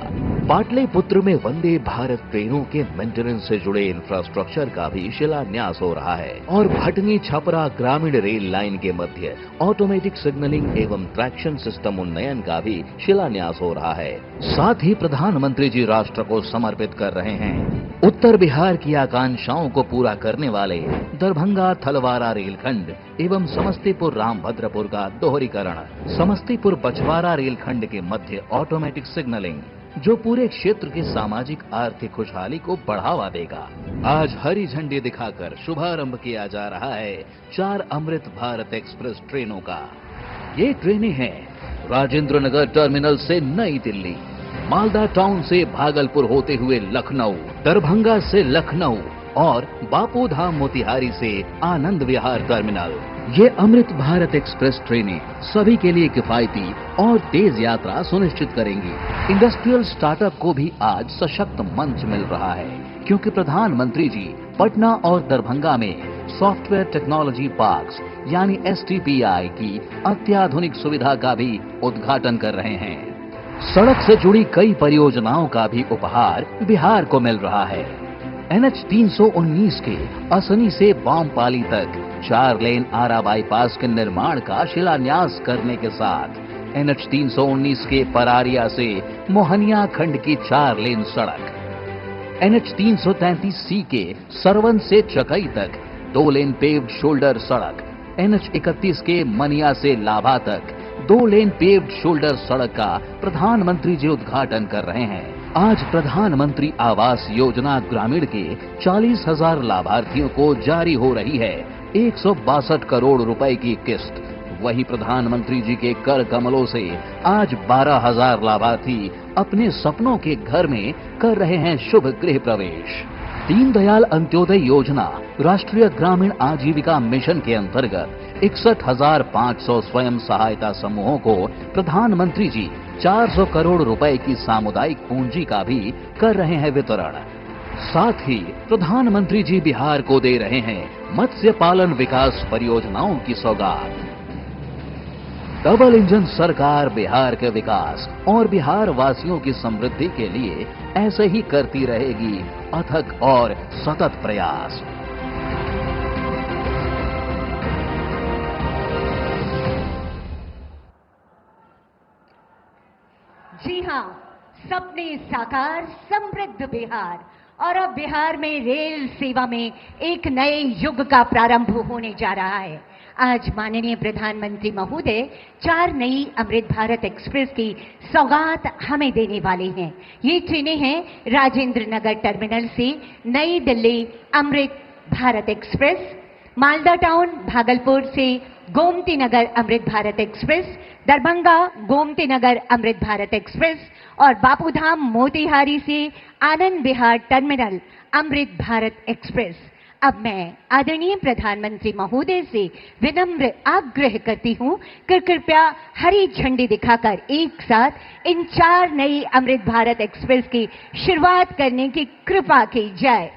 पाटलिपुत्र में वंदे भारत ट्रेनों के मेंटेनेंस से जुड़े इंफ्रास्ट्रक्चर का भी शिलान्यास हो रहा है और भटनी छपरा ग्रामीण रेल लाइन के मध्य ऑटोमेटिक सिग्नलिंग एवं ट्रैक्शन सिस्टम उन्नयन का भी शिलान्यास हो रहा है। साथ ही प्रधानमंत्री जी राष्ट्र को समर्पित कर रहे हैं उत्तर बिहार की आकांक्षाओं को पूरा करने वाले दरभंगा थलवारा रेलखंड एवं समस्तीपुर रामभद्रपुर का दोहरीकरण, समस्तीपुर बछवाड़ा रेलखंड के मध्य ऑटोमेटिक सिग्नलिंग, जो पूरे क्षेत्र की सामाजिक आर्थिक खुशहाली को बढ़ावा देगा। आज हरी झंडी दिखाकर शुभारंभ किया जा रहा है 4 अमृत भारत एक्सप्रेस ट्रेनों का। ये ट्रेनें हैं राजेंद्र नगर टर्मिनल से नई दिल्ली, मालदा टाउन से भागलपुर होते हुए लखनऊ, दरभंगा से लखनऊ और बापू धाम मोतिहारी से आनंद विहार टर्मिनल। ये अमृत भारत एक्सप्रेस ट्रेनें सभी के लिए किफायती और तेज यात्रा सुनिश्चित करेंगी। इंडस्ट्रियल स्टार्टअप को भी आज सशक्त मंच मिल रहा है, क्योंकि प्रधानमंत्री जी पटना और दरभंगा में सॉफ्टवेयर टेक्नोलॉजी पार्क्स यानी STPI की अत्याधुनिक सुविधा का भी उद्घाटन कर रहे हैं। सड़क से जुड़ी कई परियोजनाओं का भी उपहार बिहार को मिल रहा है। NH 319 के असनी से बामपाली तक 4 लेन आरा बाईपास के निर्माण का शिलान्यास करने के साथ NH 319 के परारिया से मोहनिया खंड की 4 लेन सड़क, NH 333C के सरवन से चकई तक 2 लेन पेव्ड शोल्डर सड़क, NH 31 के मनिया से लाभा तक 2 लेन पेव्ड शोल्डर सड़क का प्रधानमंत्री जी उद्घाटन कर रहे हैं। आज प्रधानमंत्री आवास योजना ग्रामीण के 40,000 लाभार्थियों को जारी हो रही है 162 करोड़ रुपए की किस्त। वहीं प्रधानमंत्री जी के कर कमलों से आज 12,000 लाभार्थी अपने सपनों के घर में कर रहे हैं शुभ गृह प्रवेश। दीनदयाल अंत्योदय योजना राष्ट्रीय ग्रामीण आजीविका मिशन के अंतर्गत 61,500 स्वयं सहायता समूहों को प्रधानमंत्री जी 400 करोड़ रुपए की सामुदायिक पूंजी का भी कर रहे हैं वितरण। साथ ही प्रधानमंत्री जी बिहार को दे रहे हैं मत्स्य पालन विकास परियोजनाओं की सौगात। डबल इंजन सरकार बिहार के विकास और बिहार वासियों की समृद्धि के लिए ऐसे ही करती रहेगी अथक और सतत प्रयास। जी हाँ, सपने साकार, समृद्ध बिहार। और अब बिहार में रेल सेवा में एक नए युग का प्रारंभ होने जा रहा है। आज माननीय प्रधानमंत्री महोदय 4 नई अमृत भारत एक्सप्रेस की सौगात हमें देने वाले हैं। ये ट्रेनें हैं राजेंद्र नगर टर्मिनल से नई दिल्ली अमृत भारत एक्सप्रेस, मालदा टाउन भागलपुर से गोमती नगर अमृत भारत एक्सप्रेस, दरभंगा गोमती नगर अमृत भारत एक्सप्रेस और बापूधाम मोतीहारी से आनंद विहार टर्मिनल अमृत भारत एक्सप्रेस। अब मैं आदरणीय प्रधानमंत्री महोदय से विनम्र आग्रह करती हूं कि कृपया हरी झंडी दिखाकर एक साथ इन 4 नई अमृत भारत एक्सप्रेस की शुरुआत करने की कृपा की जाए।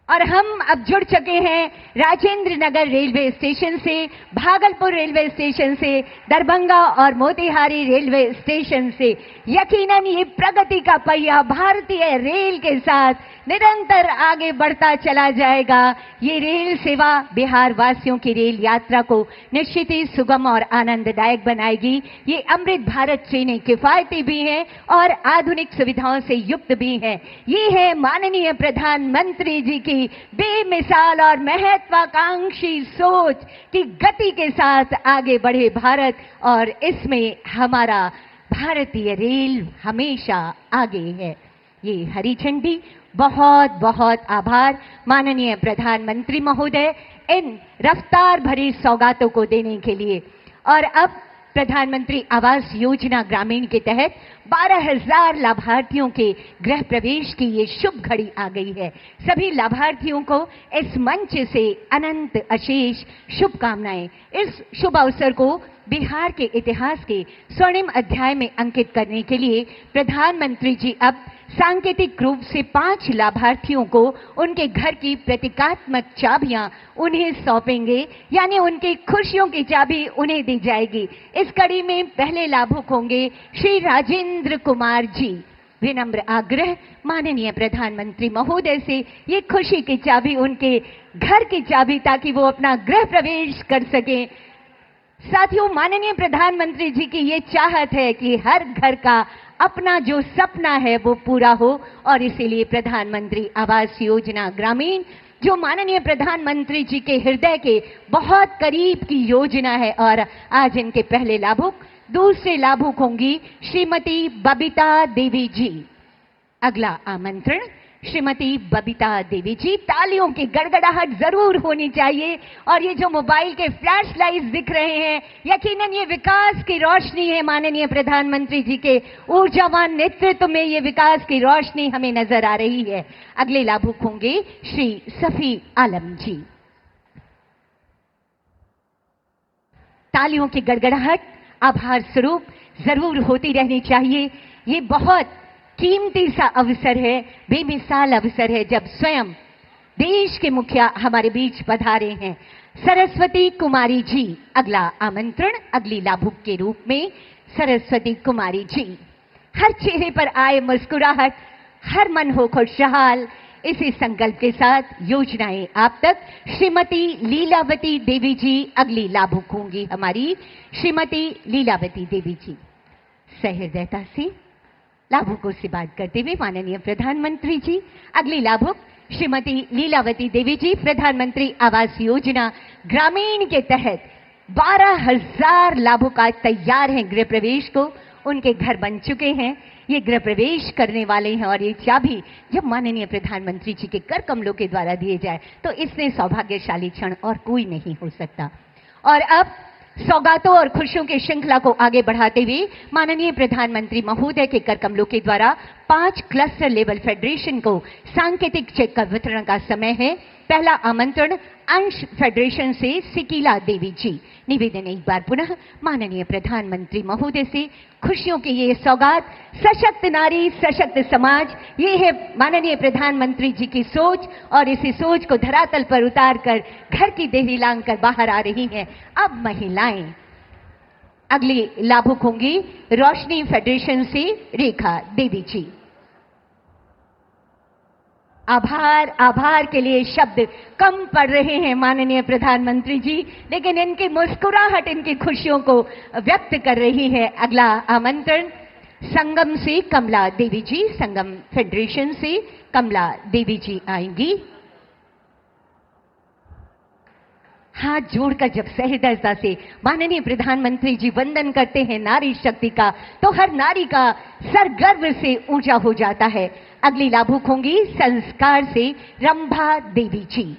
और हम अब जुड़ चुके हैं राजेंद्र नगर रेलवे स्टेशन से, भागलपुर रेलवे स्टेशन से, दरभंगा और मोतीहारी रेलवे स्टेशन से। यकीनन ये प्रगति का पहिया भारतीय रेल के साथ निरंतर आगे बढ़ता चला जाएगा। ये रेल सेवा बिहार वासियों की रेल यात्रा को निश्चित ही सुगम और आनंददायक बनाएगी। ये अमृत भारत ट्रेनें किफायती भी हैं और आधुनिक सुविधाओं से युक्त भी हैं। ये है माननीय प्रधानमंत्री जी की बेमिसाल और महत्वाकांक्षी सोच कि गति के साथ आगे बढ़े भारत, और इसमें हमारा भारतीय रेल हमेशा आगे है। ये हरी झंडी, बहुत बहुत आभार माननीय प्रधानमंत्री महोदय इन रफ्तार भरी सौगातों को देने के लिए। और अब प्रधानमंत्री आवास योजना ग्रामीण के तहत 12,000 लाभार्थियों के गृह प्रवेश की ये शुभ घड़ी आ गई है। सभी लाभार्थियों को इस मंच से अनंत अशेष शुभकामनाएं। इस शुभ अवसर को बिहार के इतिहास के स्वर्णिम अध्याय में अंकित करने के लिए प्रधानमंत्री जी अब सांकेतिक रूप से 5 लाभार्थियों को उनके घर की प्रतीकात्मक चाबियां उन्हें सौंपेंगे, यानी उनकी खुशियों की चाबी उन्हें दी जाएगी। इस कड़ी में पहले लाभुक होंगे श्री राजेंद्र कुमार जी। विनम्र आग्रह माननीय प्रधानमंत्री महोदय से ये खुशी की चाबी उनके घर की चाबी, ताकि वो अपना गृह प्रवेश कर सकें। साथियों, माननीय प्रधानमंत्री जी की ये चाहत है कि हर घर का अपना जो सपना है वो पूरा हो, और इसीलिए प्रधानमंत्री आवास योजना ग्रामीण जो माननीय प्रधानमंत्री जी के हृदय के बहुत करीब की योजना है, और आज इनके पहले लाभुक, दूसरे लाभुक होंगी श्रीमती बबीता देवी जी। अगला आमंत्रण श्रीमती बबीता देवी जी। तालियों की गड़गड़ाहट जरूर होनी चाहिए। और ये जो मोबाइल के फ्लैश लाइट्स दिख रहे हैं, यकीनन ये विकास की रोशनी है। माननीय प्रधानमंत्री जी के ऊर्जावान नेतृत्व में ये विकास की रोशनी हमें नजर आ रही है। अगले लाभुक होंगे श्री सफी आलम जी। तालियों की गड़गड़ाहट आभार स्वरूप जरूर होती रहनी चाहिए। ये बहुत कीमती सा अवसर है, बेमिसाल अवसर है जब स्वयं देश के मुखिया हमारे बीच पधारे हैं। सरस्वती कुमारी जी, अगला आमंत्रण अगली लाभुक के रूप में सरस्वती कुमारी जी। हर चेहरे पर आए मुस्कुराहट, हर मन हो खुशहाल, इसी संकल्प के साथ योजनाएं आप तक। श्रीमती लीलावती देवी जी अगली लाभुक होंगी हमारी। श्रीमती लीलावती देवी जी सहृदयता से लाभुकों से बात करते हुए माननीय प्रधानमंत्री जी अगली लाभुक श्रीमती लीलावती देवी जी, प्रधानमंत्री आवास योजना ग्रामीण के तहत 12,000 लाभुक आज तैयार हैं गृह प्रवेश को, उनके घर बन चुके हैं, ये गृह प्रवेश करने वाले हैं। और ये चाबी जब माननीय प्रधानमंत्री जी के कर कमलों के द्वारा दिए जाए तो इसने सौभाग्यशाली क्षण और कोई नहीं हो सकता। और अब सौगातों और खुशियों की श्रृंखला को आगे बढ़ाते हुए माननीय प्रधानमंत्री महोदय के कर कमलों के द्वारा 5 क्लस्टर लेवल फेडरेशन को सांकेतिक चेक का वितरण का समय है। पहला आमंत्रण अंश फेडरेशन से सिकीला देवी जी। निवेदन एक बार पुनः माननीय प्रधानमंत्री महोदय से खुशियों की ये सौगात, सशक्त नारी सशक्त समाज, ये है माननीय प्रधानमंत्री जी की सोच और इसी सोच को धरातल पर उतार कर घर की देहरी लांग कर बाहर आ रही हैं अब महिलाएं। अगली लाभुक होंगी रोशनी फेडरेशन से रेखा देवी जी। आभार, आभार के लिए शब्द कम पड़ रहे हैं माननीय प्रधानमंत्री जी, लेकिन इनकी मुस्कुराहट इनकी खुशियों को व्यक्त कर रही है। अगला आमंत्रण संगम से कमला देवी जी, संगम फेडरेशन से कमला देवी जी आएंगी। हाथ जोड़कर जब सहृदयता से माननीय प्रधानमंत्री जी वंदन करते हैं नारी शक्ति का, तो हर नारी का सर गर्व से ऊंचा हो जाता है। अगली लाभुक होंगी संस्कार से रंभा देवी जी।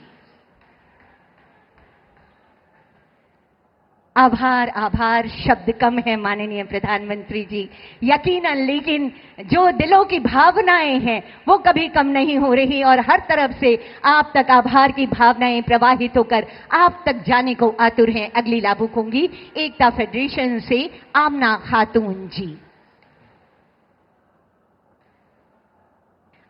आभार, आभार शब्द कम है माननीय प्रधानमंत्री जी, यकीनन, लेकिन जो दिलों की भावनाएं हैं वो कभी कम नहीं हो रही और हर तरफ से आप तक आभार की भावनाएं प्रवाहित होकर आप तक जाने को आतुर हैं। अगली लाभुक होंगी एकता फेडरेशन से आमना खातून जी।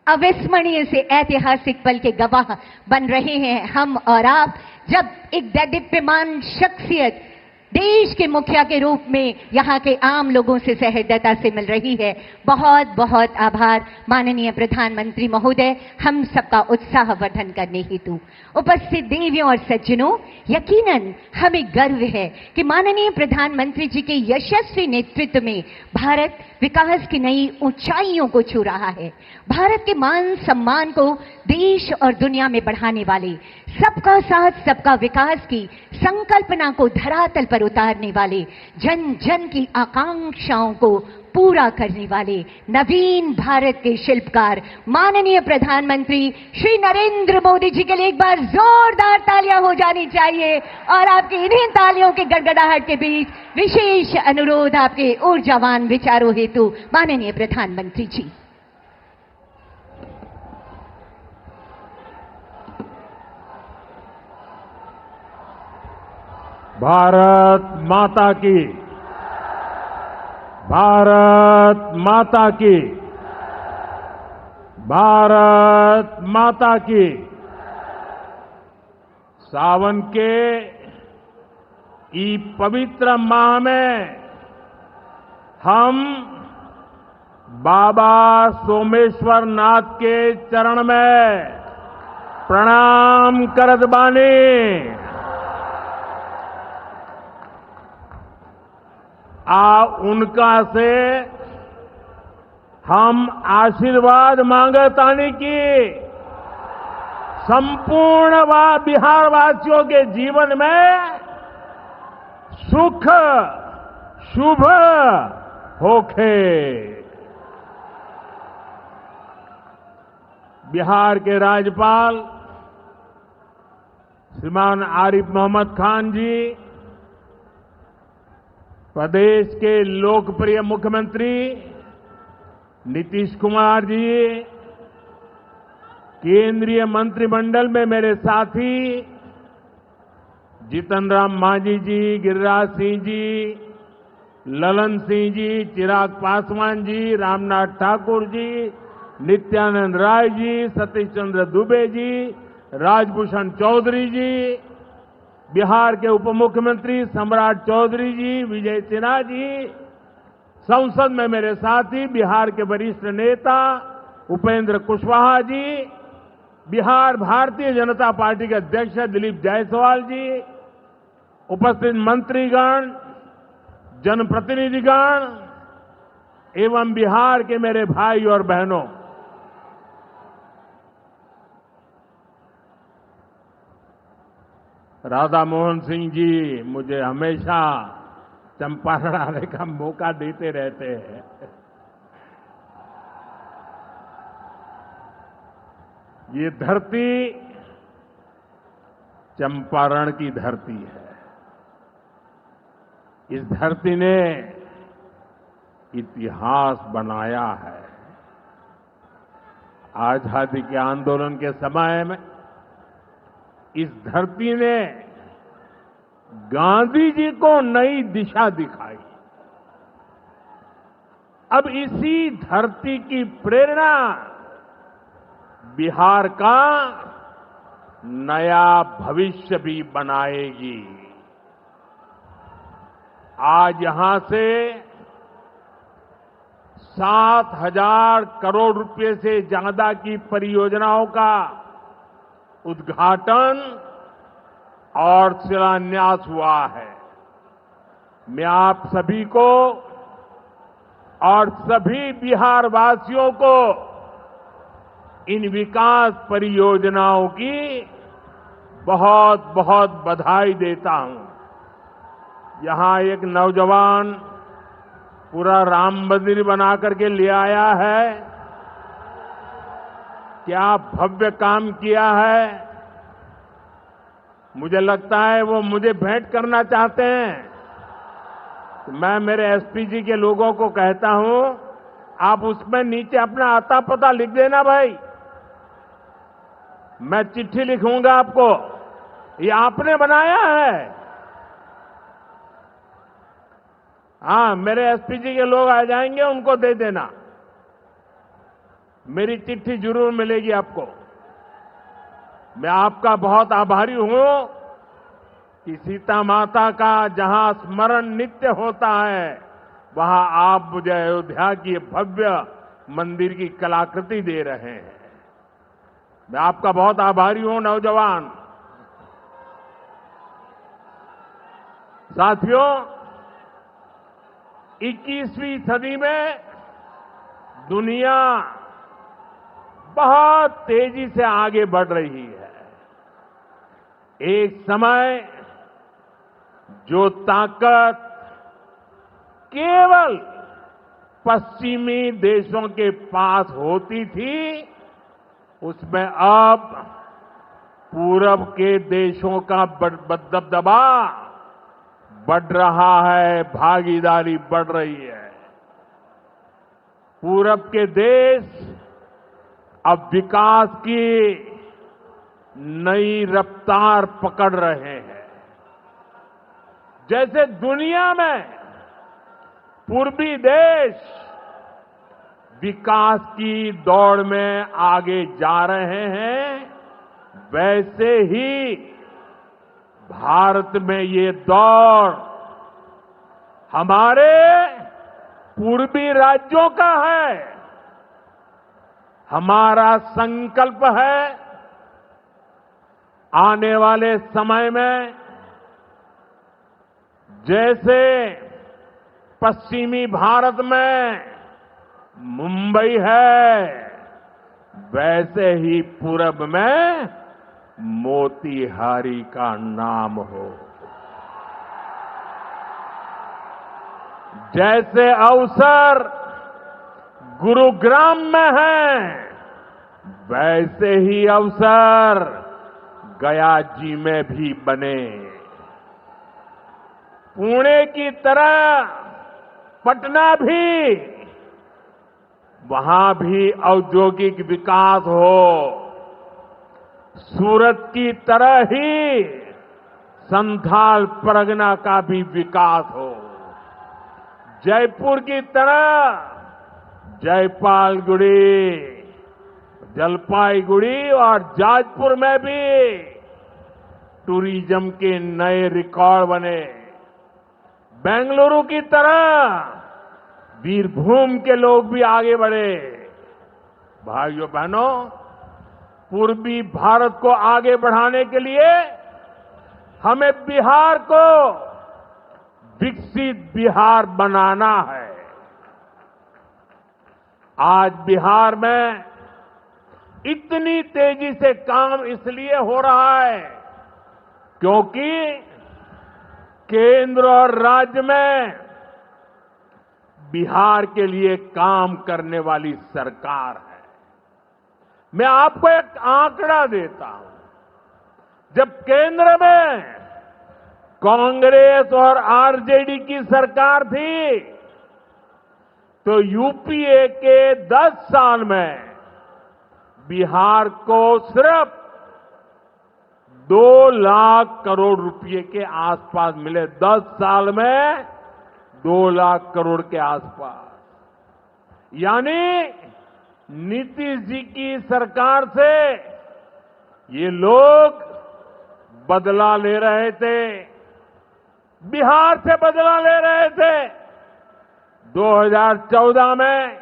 अविस्मरणीय से ऐतिहासिक पल के गवाह बन रहे हैं हम और आप, जब एक दैदीप्यमान शख्सियत देश के मुखिया के रूप में यहाँ के आम लोगों से सहृदयता से मिल रही है। बहुत बहुत आभार माननीय प्रधानमंत्री महोदय, हम सबका उत्साह वर्धन करने हेतु। उपस्थित देवियों और सज्जनों, यकीनन हमें गर्व है कि माननीय प्रधानमंत्री जी के यशस्वी नेतृत्व में भारत विकास की नई ऊंचाइयों को छू रहा है। भारत के मान सम्मान को देश और दुनिया में बढ़ाने वाले, सबका साथ सबका विकास की संकल्पना को धरातल पर उतारने वाले, जन जन की आकांक्षाओं को पूरा करने वाले नवीन भारत के शिल्पकार माननीय प्रधानमंत्री श्री नरेंद्र मोदी जी के लिए एक बार जोरदार तालियां हो जानी चाहिए। और आपकी इन्हीं तालियों के गड़गड़ाहट के बीच विशेष अनुरोध आपके ऊर्जावान विचारों हेतु माननीय प्रधानमंत्री जी। भारत माता की, भारत माता की, भारत माता की। सावन के ई पवित्र माह में हम बाबा सोमेश्वर नाथ के चरण में प्रणाम करत बानी। उनका से हम आशीर्वाद मांगतानी की संपूर्ण बिहार वासियों के जीवन में सुख शुभ होखे। बिहार के राज्यपाल श्रीमान आरिफ मोहम्मद खान जी, प्रदेश के लोकप्रिय मुख्यमंत्री नीतीश कुमार जी, केंद्रीय मंत्रिमंडल में मेरे साथी जीतन राम मांझी जी, गिरिराज सिंह जी, ललन सिंह जी, चिराग पासवान जी, रामनाथ ठाकुर जी, नित्यानंद राय जी, सतीश चंद्र दुबे जी, राजभूषण चौधरी जी, बिहार के उप मुख्यमंत्री सम्राट चौधरी जी, विजय सिन्हा जी, संसद में मेरे साथी बिहार के वरिष्ठ नेता उपेंद्र कुशवाहा जी, बिहार भारतीय जनता पार्टी के अध्यक्ष दिलीप जायसवाल जी, उपस्थित मंत्रीगण, जनप्रतिनिधिगण एवं बिहार के मेरे भाई और बहनों, राधा मोहन सिंह जी मुझे हमेशा चंपारण आने का मौका देते रहते हैं। ये धरती चंपारण की धरती है। इस धरती ने इतिहास बनाया है। आजादी के आंदोलन के समय में इस धरती ने गांधी जी को नई दिशा दिखाई। अब इसी धरती की प्रेरणा बिहार का नया भविष्य भी बनाएगी। आज यहां से 7,000 करोड़ रुपए से ज्यादा की परियोजनाओं का उद्घाटन और शिलान्यास हुआ है। मैं आप सभी को और सभी बिहार वासियों को इन विकास परियोजनाओं की बहुत बहुत बधाई देता हूं। यहां एक नौजवान पूरा राम मंदिर बना करके ले आया है। क्या भव्य काम किया है। मुझे लगता है वो मुझे भेंट करना चाहते हैं। तो मैं मेरे एसपी जी के लोगों को कहता हूं, आप उसमें नीचे अपना आता पता लिख देना भाई। मैं चिट्ठी लिखूंगा आपको, ये आपने बनाया है। हाँ, मेरे एसपी जी के लोग आ जाएंगे, उनको दे देना। मेरी चिट्ठी जरूर मिलेगी आपको। मैं आपका बहुत आभारी हूं कि सीता माता का जहां स्मरण नित्य होता है, वहां आप मुझे अयोध्या की भव्य मंदिर की कलाकृति दे रहे हैं। मैं आपका बहुत आभारी हूं नौजवान साथियों। 21वीं सदी में दुनिया बहुत तेजी से आगे बढ़ रही है। एक समय जो ताकत केवल पश्चिमी देशों के पास होती थी, उसमें अब पूरब के देशों का दबदबा बढ़ रहा है, भागीदारी बढ़ रही है। पूरब के देश अब विकास की नई रफ्तार पकड़ रहे हैं। जैसे दुनिया में पूर्वी देश विकास की दौड़ में आगे जा रहे हैं, वैसे ही भारत में ये दौड़ हमारे पूर्वी राज्यों का है। हमारा संकल्प है आने वाले समय में जैसे पश्चिमी भारत में मुंबई है, वैसे ही पूरब में मोतीहारी का नाम हो। जैसे अवसर गुरुग्राम में है, वैसे ही अवसर गया जी में भी बने। पुणे की तरह पटना भी, वहां भी औद्योगिक विकास हो। सूरत की तरह ही संथाल परगना का भी विकास हो। जयपुर की तरह जयपालगुड़ी, जलपाईगुड़ी और जाजपुर में भी टूरिज्म के नए रिकॉर्ड बने। बेंगलुरु की तरह बीरभूम के लोग भी आगे बढ़े। भाइयों बहनों, पूर्वी भारत को आगे बढ़ाने के लिए हमें बिहार को विकसित बिहार बनाना है। आज बिहार में इतनी तेजी से काम इसलिए हो रहा है क्योंकि केंद्र और राज्य में बिहार के लिए काम करने वाली सरकार है। मैं आपको एक आंकड़ा देता हूं। जब केंद्र में कांग्रेस और आरजेडी की सरकार थी तो यूपीए के 10 साल में बिहार को सिर्फ 2 लाख करोड़ रुपए के आसपास मिले। 10 साल में 2 लाख करोड़ के आसपास। यानी नीतीश जी की सरकार से ये लोग बदला ले रहे थे, बिहार से बदला ले रहे थे। 2014 में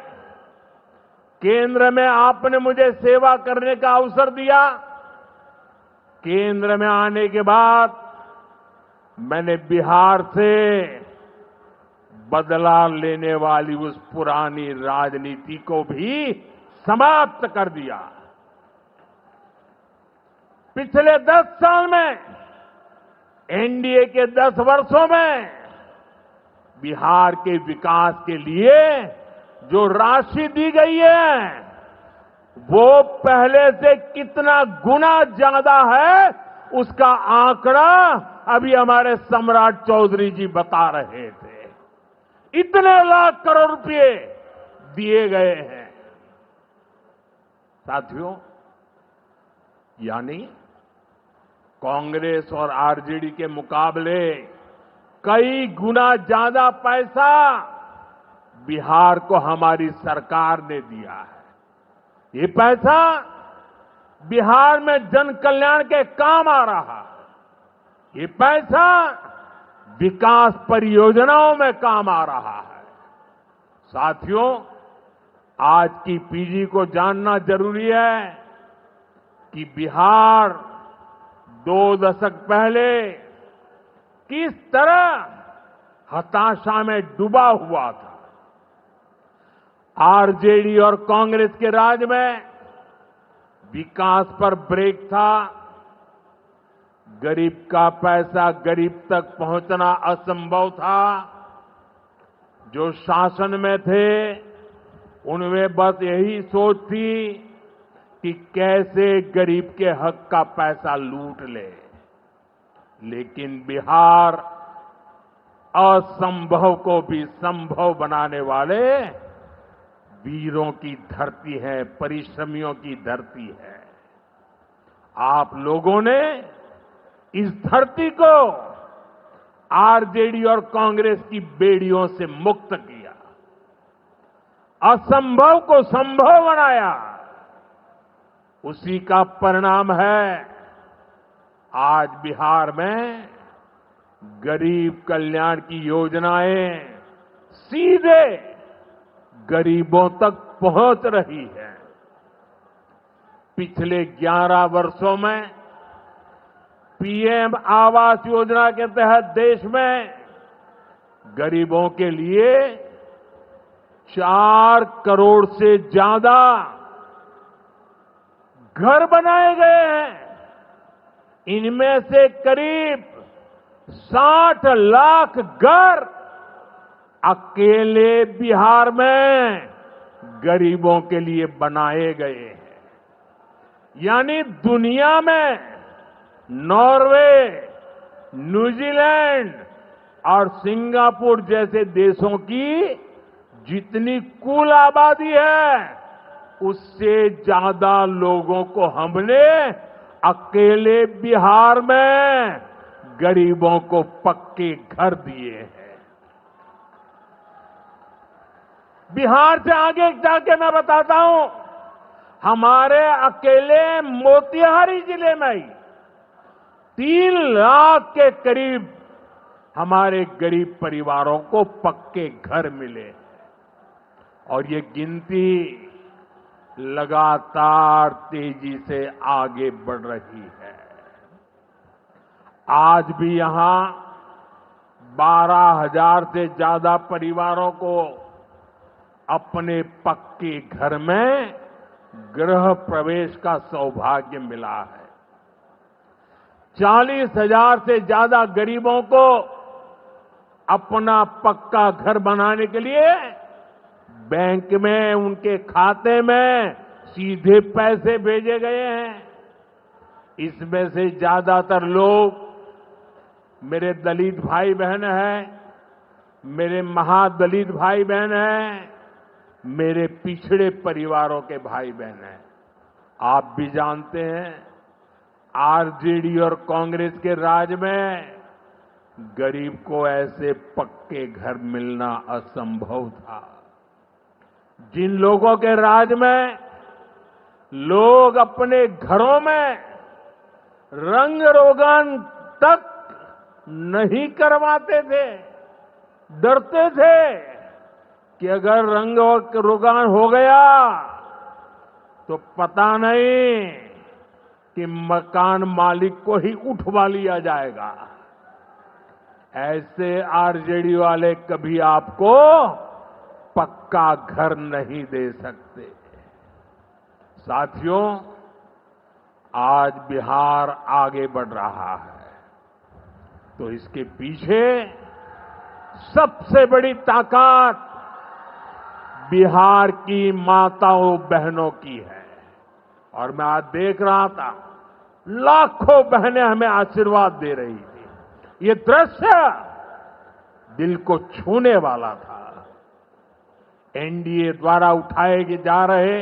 केंद्र में आपने मुझे सेवा करने का अवसर दिया। केंद्र में आने के बाद मैंने बिहार से बदला लेने वाली उस पुरानी राजनीति को भी समाप्त कर दिया। पिछले 10 साल में एनडीए के 10 वर्षों में बिहार के विकास के लिए जो राशि दी गई है वो पहले से कितना गुना ज्यादा है उसका आंकड़ा अभी हमारे सम्राट चौधरी जी बता रहे थे। इतने लाख करोड़ रुपए दिए गए हैं। साथियों, यानी कांग्रेस और आरजेडी के मुकाबले कई गुना ज्यादा पैसा बिहार को हमारी सरकार ने दिया है। ये पैसा बिहार में जन कल्याण के काम आ रहा है। ये पैसा विकास परियोजनाओं में काम आ रहा है। साथियों, आज की पीढ़ी को जानना जरूरी है कि बिहार 2 दशक पहले किस तरह हताशा में डूबा हुआ था। आरजेडी और कांग्रेस के राज में विकास पर ब्रेक था। गरीब का पैसा गरीब तक पहुंचना असंभव था। जो शासन में थे उनमें बस यही सोच थी कि कैसे गरीब के हक का पैसा लूट ले। लेकिन बिहार असंभव को भी संभव बनाने वाले वीरों की धरती है, परिश्रमियों की धरती है। आप लोगों ने इस धरती को आरजेडी और कांग्रेस की बेड़ियों से मुक्त किया, असंभव को संभव बनाया। उसी का परिणाम है आज बिहार में गरीब कल्याण की योजनाएं सीधे गरीबों तक पहुंच रही है। पिछले 11 वर्षों में पीएम आवास योजना के तहत देश में गरीबों के लिए 4 करोड़ से ज्यादा घर बनाए गए हैं। इनमें से करीब 60 लाख घर अकेले बिहार में गरीबों के लिए बनाए गए हैं। यानी दुनिया में नॉर्वे, न्यूजीलैंड और सिंगापुर जैसे देशों की जितनी कुल आबादी है उससे ज्यादा लोगों को हमने अकेले बिहार में गरीबों को पक्के घर दिए हैं। बिहार से आगे जाके मैं बताता हूं, हमारे अकेले मोतिहारी जिले में ही 3 लाख के करीब हमारे गरीब परिवारों को पक्के घर मिले और ये गिनती लगातार तेजी से आगे बढ़ रही है। आज भी यहां 12,000 से ज्यादा परिवारों को अपने पक्के घर में गृह प्रवेश का सौभाग्य मिला है। 40,000 से ज्यादा गरीबों को अपना पक्का घर बनाने के लिए बैंक में उनके खाते में सीधे पैसे भेजे गए हैं। इसमें से ज्यादातर लोग मेरे दलित भाई बहन हैं, मेरे महादलित भाई बहन हैं, मेरे पिछड़े परिवारों के भाई बहन हैं। आप भी जानते हैं, आरजेडी और कांग्रेस के राज में गरीब को ऐसे पक्के घर मिलना असंभव था। जिन लोगों के राज में लोग अपने घरों में रंग रोगन तक नहीं करवाते थे, डरते थे कि अगर रंग रोगन हो गया तो पता नहीं कि मकान मालिक को ही उठवा लिया जाएगा। ऐसे आरजेडी वाले कभी आपको पक्का घर नहीं दे सकते। साथियों, आज बिहार आगे बढ़ रहा है तो इसके पीछे सबसे बड़ी ताकत बिहार की माताओं बहनों की है। और मैं आज देख रहा था, लाखों बहनें हमें आशीर्वाद दे रही थी। ये दृश्य दिल को छूने वाला था। एनडीए द्वारा उठाए जा रहे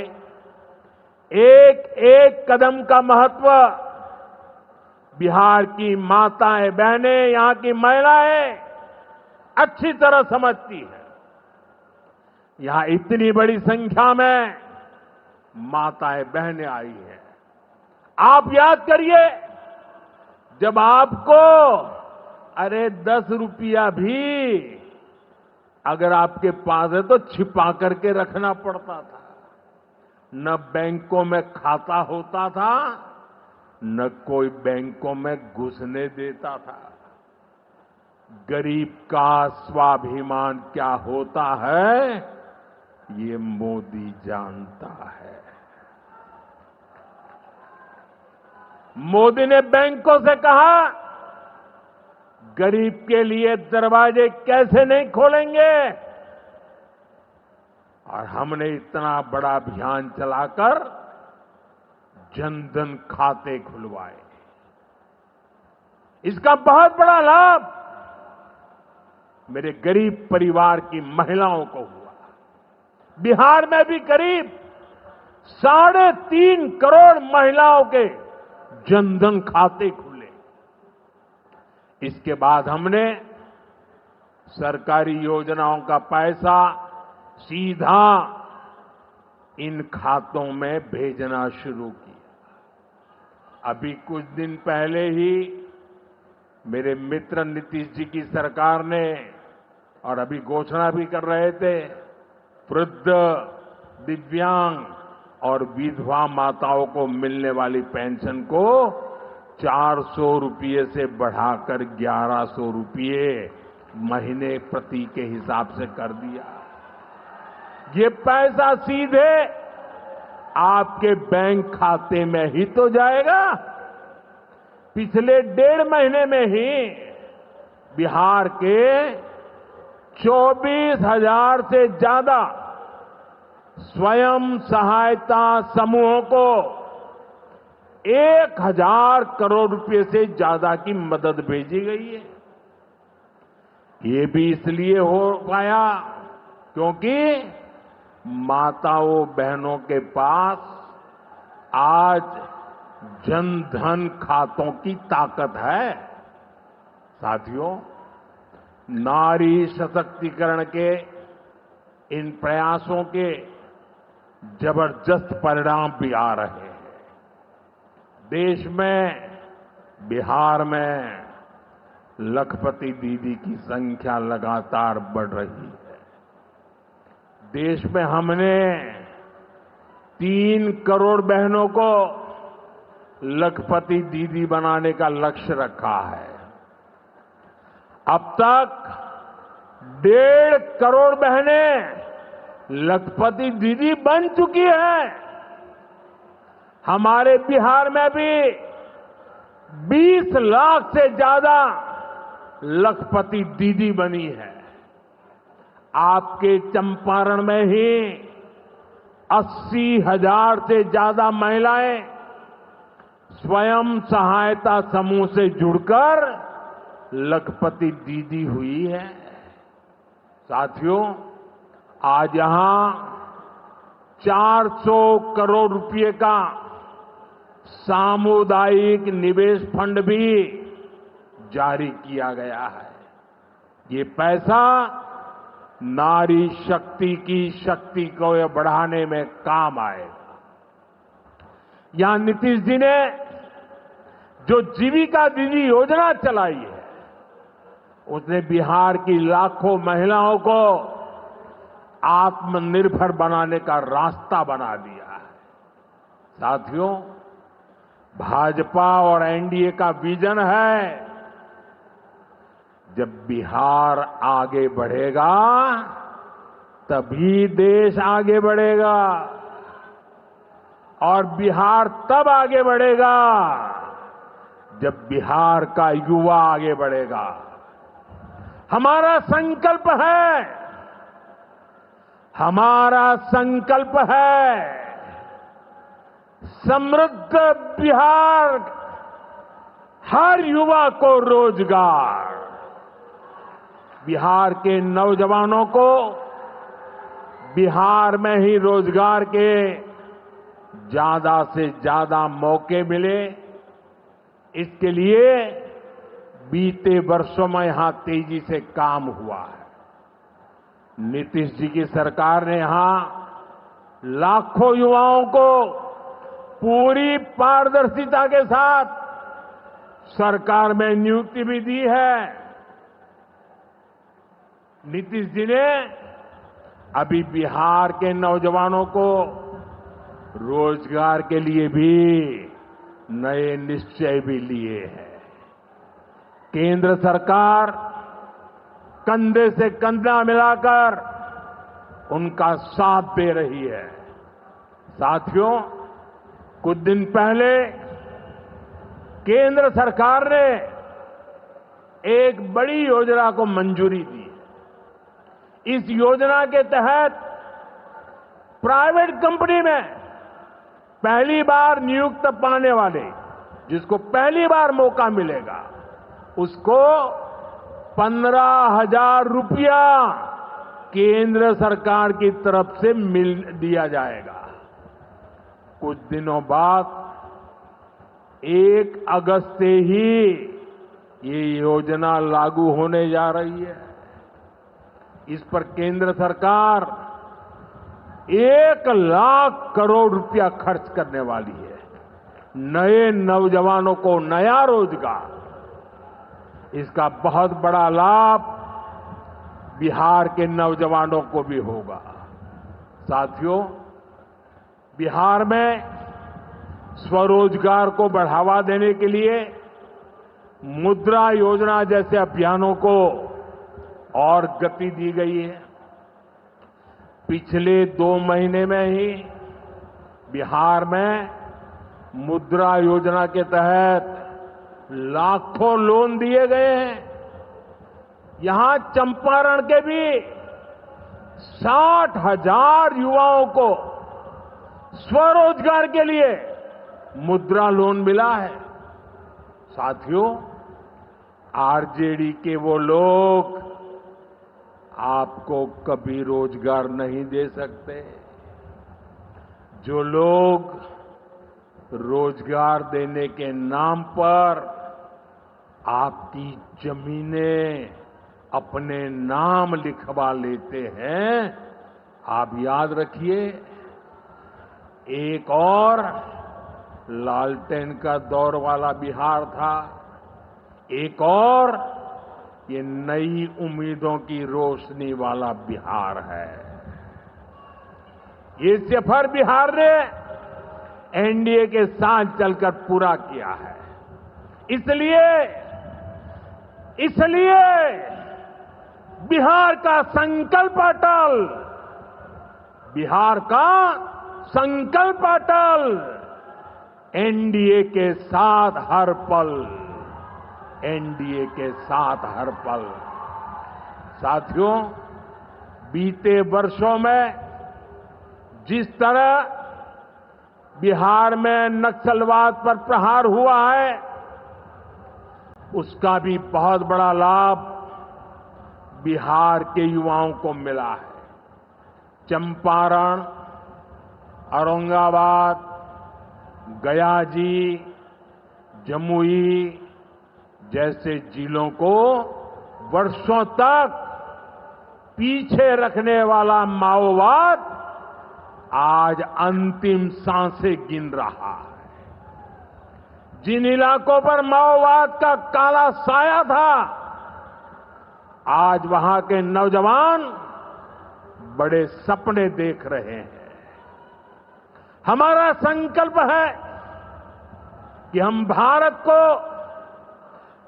एक एक कदम का महत्व बिहार की माताएं बहनें, यहां की महिलाएं अच्छी तरह समझती है। यहां इतनी बड़ी संख्या में माताएं बहनें आई हैं। आप याद करिए, जब आपको 10 रुपया भी अगर आपके पास है तो छिपा करके रखना पड़ता था। न बैंकों में खाता होता था, न कोई बैंकों में घुसने देता था। गरीब का स्वाभिमान क्या होता है, ये मोदी जानता है। मोदी ने बैंकों से कहा, गरीब के लिए दरवाजे कैसे नहीं खोलेंगे, और हमने इतना बड़ा अभियान चलाकर जनधन खाते खुलवाए। इसका बहुत बड़ा लाभ मेरे गरीब परिवार की महिलाओं को हुआ। बिहार में भी करीब 3.5 करोड़ महिलाओं के जनधन खाते खुले। इसके बाद हमने सरकारी योजनाओं का पैसा सीधा इन खातों में भेजना शुरू किया। अभी कुछ दिन पहले ही मेरे मित्र नीतीश जी की सरकार ने, और अभी घोषणा भी कर रहे थे, वृद्ध, दिव्यांग और विधवा माताओं को मिलने वाली पेंशन को 400 रुपये से बढ़ाकर 1100 रुपये महीने प्रति के हिसाब से कर दिया। ये पैसा सीधे आपके बैंक खाते में ही तो जाएगा। पिछले 1.5 महीने में ही बिहार के 24,000 से ज्यादा स्वयं सहायता समूहों को 1,000 करोड़ रुपए से ज्यादा की मदद भेजी गई है। ये भी इसलिए हो पाया क्योंकि माताओं बहनों के पास आज जनधन खातों की ताकत है। साथियों, नारी सशक्तिकरण के इन प्रयासों के जबरदस्त परिणाम भी आ रहे हैं। देश में, बिहार में लखपति दीदी की संख्या लगातार बढ़ रही है। देश में हमने 3 करोड़ बहनों को लखपति दीदी बनाने का लक्ष्य रखा है। अब तक 1.5 करोड़ बहनें लखपति दीदी बन चुकी है। हमारे बिहार में भी 20 लाख से ज्यादा लखपति दीदी बनी है। आपके चंपारण में ही 80,000 से ज्यादा महिलाएं स्वयं सहायता समूह से जुड़कर लखपति दीदी हुई है। साथियों, आज यहां 400 करोड़ रुपए का सामुदायिक निवेश फंड भी जारी किया गया है। ये पैसा नारी शक्ति की शक्ति को बढ़ाने में काम आएगा। यहां नीतीश जी ने जो जीविका दीदी योजना चलाई है, उसने बिहार की लाखों महिलाओं को आत्मनिर्भर बनाने का रास्ता बना दिया है। साथियों, भाजपा और एनडीए का विजन है, जब बिहार आगे बढ़ेगा तभी देश आगे बढ़ेगा, और बिहार तब आगे बढ़ेगा जब बिहार का युवा आगे बढ़ेगा। हमारा संकल्प है, हमारा संकल्प है समृद्ध बिहार, हर युवा को रोजगार, बिहार के नौजवानों को बिहार में ही रोजगार के ज्यादा से ज्यादा मौके मिले। इसके लिए बीते वर्षों में यहां तेजी से काम हुआ है। नीतीश जी की सरकार ने यहां लाखों युवाओं को पूरी पारदर्शिता के साथ सरकार में नियुक्ति भी दी है। नीतीश जी ने अभी बिहार के नौजवानों को रोजगार के लिए भी नए निश्चय भी लिए हैं। केंद्र सरकार कंधे से कंधा मिलाकर उनका साथ दे रही है। साथियों, कुछ दिन पहले केंद्र सरकार ने एक बड़ी योजना को मंजूरी दी। इस योजना के तहत प्राइवेट कंपनी में पहली बार नियुक्त पाने वाले, जिसको पहली बार मौका मिलेगा, उसको 15,000 रुपया केंद्र सरकार की तरफ से दिया जाएगा। कुछ दिनों बाद 1 अगस्त से ही ये योजना लागू होने जा रही है। इस पर केंद्र सरकार 1 लाख करोड़ रुपया खर्च करने वाली है। नए नौजवानों को नया रोजगार, इसका बहुत बड़ा लाभ बिहार के नौजवानों को भी होगा। साथियों, बिहार में स्वरोजगार को बढ़ावा देने के लिए मुद्रा योजना जैसे अभियानों को और गति दी गई है। पिछले 2 महीने में ही बिहार में मुद्रा योजना के तहत लाखों लोन दिए गए हैं। यहां चंपारण के भी 60,000 युवाओं को स्वरोजगार के लिए मुद्रा लोन मिला है। साथियों, आरजेडी के वो लोग आपको कभी रोजगार नहीं दे सकते। जो लोग रोजगार देने के नाम पर आपकी जमीनें अपने नाम लिखवा लेते हैं। आप याद रखिए, एक और लालटेन का दौर वाला बिहार था, एक और ये नई उम्मीदों की रोशनी वाला बिहार है। ये सफर बिहार ने एनडीए के साथ चलकर पूरा किया है। इसलिए बिहार का संकल्प अटल, बिहार का संकल्प अटल, एनडीए के साथ हर पल, एनडीए के साथ हर पल। साथियों, बीते वर्षों में जिस तरह बिहार में नक्सलवाद पर प्रहार हुआ है, उसका भी बहुत बड़ा लाभ बिहार के युवाओं को मिला है। चंपारण, औरंगाबाद, गया जी, जमुई जैसे जिलों को वर्षों तक पीछे रखने वाला माओवाद आज अंतिम सांसें गिन रहा है। जिन इलाकों पर माओवाद का काला साया था, आज वहां के नौजवान बड़े सपने देख रहे हैं। हमारा संकल्प है कि हम भारत को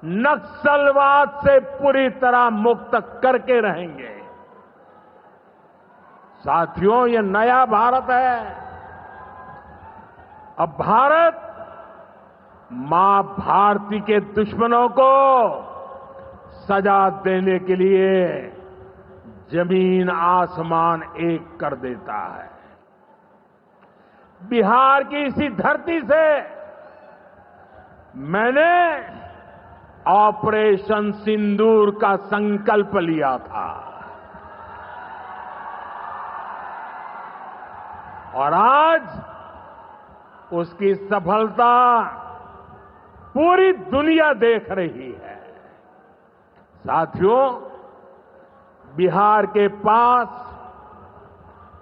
नक्सलवाद से पूरी तरह मुक्त करके रहेंगे। साथियों, ये नया भारत है। अब भारत मां भारती के दुश्मनों को सजा देने के लिए जमीन आसमान एक कर देता है। बिहार की इसी धरती से मैंने ऑपरेशन सिंदूर का संकल्प लिया था और आज उसकी सफलता पूरी दुनिया देख रही है। साथियों, बिहार के पास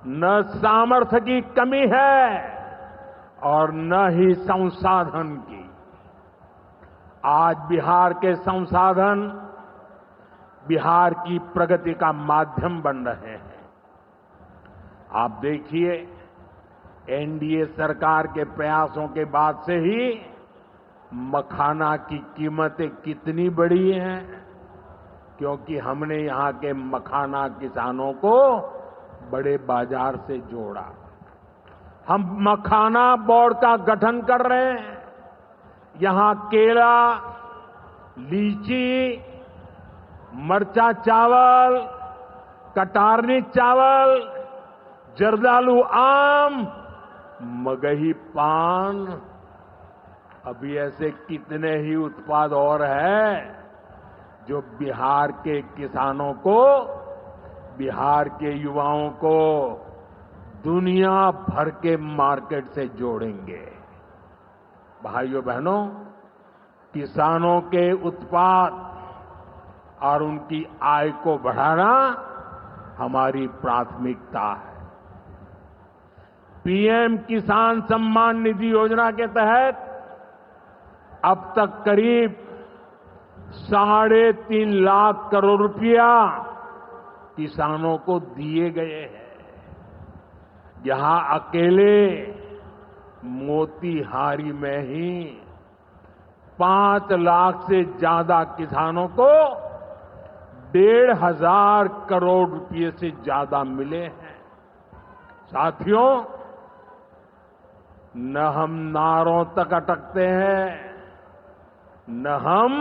न सामर्थ्य की कमी है और न ही संसाधन की। आज बिहार के संसाधन बिहार की प्रगति का माध्यम बन रहे हैं। आप देखिए, एनडीए सरकार के प्रयासों के बाद से ही मखाना की कीमतें कितनी बढ़ी हैं, क्योंकि हमने यहां के मखाना किसानों को बड़े बाजार से जोड़ा। हम मखाना बोर्ड का गठन कर रहे हैं। यहां केला, लीची, मरचा चावल, कटारनी चावल, जर्दालू आम, मगही पान, अभी ऐसे कितने ही उत्पाद और हैं जो बिहार के किसानों को, बिहार के युवाओं को दुनिया भर के मार्केट से जोड़ेंगे। भाइयों बहनों, किसानों के उत्पाद और उनकी आय को बढ़ाना हमारी प्राथमिकता है। पीएम किसान सम्मान निधि योजना के तहत अब तक करीब 3.5 लाख करोड़ रुपया किसानों को दिए गए हैं। यहां अकेले मोतीहारी में ही 5 लाख से ज्यादा किसानों को 1,500 करोड़ रुपए से ज्यादा मिले हैं। साथियों, न हम नारों तक अटकते हैं, न हम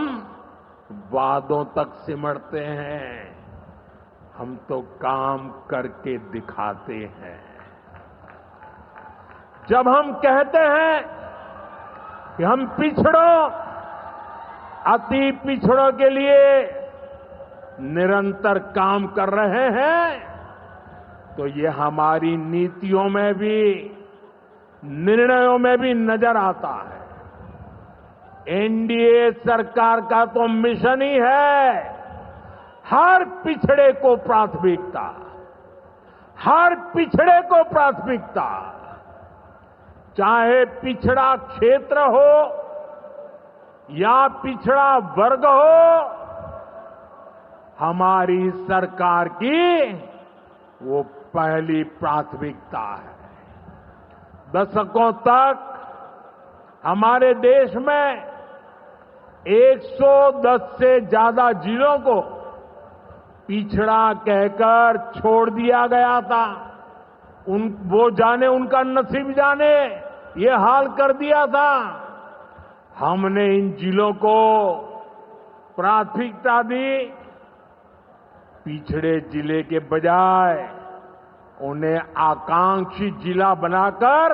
वादों तक सिमटते हैं, हम तो काम करके दिखाते हैं। जब हम कहते हैं कि हम पिछड़ों, अति पिछड़ों के लिए निरंतर काम कर रहे हैं, तो ये हमारी नीतियों में भी, निर्णयों में भी नजर आता है। एनडीए सरकार का तो मिशन ही है हर पिछड़े को प्राथमिकता, हर पिछड़े को प्राथमिकता, चाहे पिछड़ा क्षेत्र हो या पिछड़ा वर्ग हो, हमारी सरकार की वो पहली प्राथमिकता है। दशकों तक हमारे देश में 110 से ज्यादा जिलों को पिछड़ा कहकर छोड़ दिया गया था। वो जाने, उनका नसीब जाने, ये हाल कर दिया था। हमने इन जिलों को प्राथमिकता दी, पिछड़े जिले के बजाय उन्हें आकांक्षी जिला बनाकर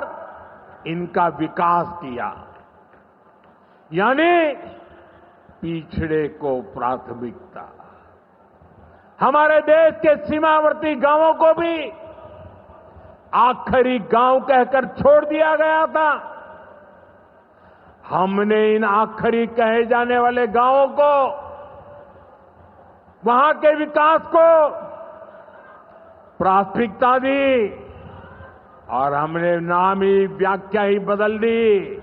इनका विकास किया, यानी पिछड़े को प्राथमिकता। हमारे देश के सीमावर्ती गांवों को भी आखिरी गांव कहकर छोड़ दिया गया था। हमने इन आखिरी कहे जाने वाले गांवों को, वहां के विकास को प्राथमिकता दी और हमने नाम ही, व्याख्या ही बदल दी।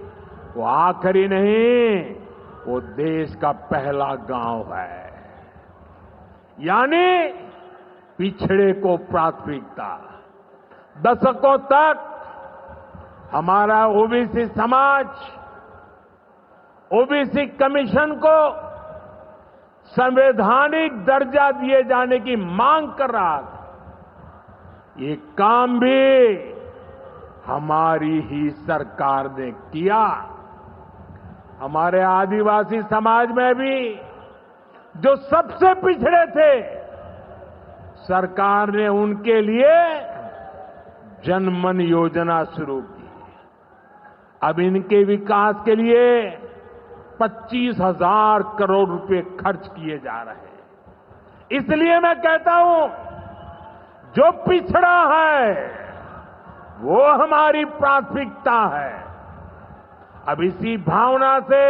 वो आखिरी नहीं, वो देश का पहला गांव है, यानी पिछड़े को प्राथमिकता। दशकों तक हमारा ओबीसी समाज ओबीसी कमीशन को संवैधानिक दर्जा दिए जाने की मांग कर रहा था। ये काम भी हमारी ही सरकार ने किया। हमारे आदिवासी समाज में भी जो सबसे पिछड़े थे, सरकार ने उनके लिए जनमन योजना शुरू की। अब इनके विकास के लिए 25,000 करोड़ रुपए खर्च किए जा रहे हैं। इसलिए मैं कहता हूं, जो पिछड़ा है वो हमारी प्राथमिकता है। अब इसी भावना से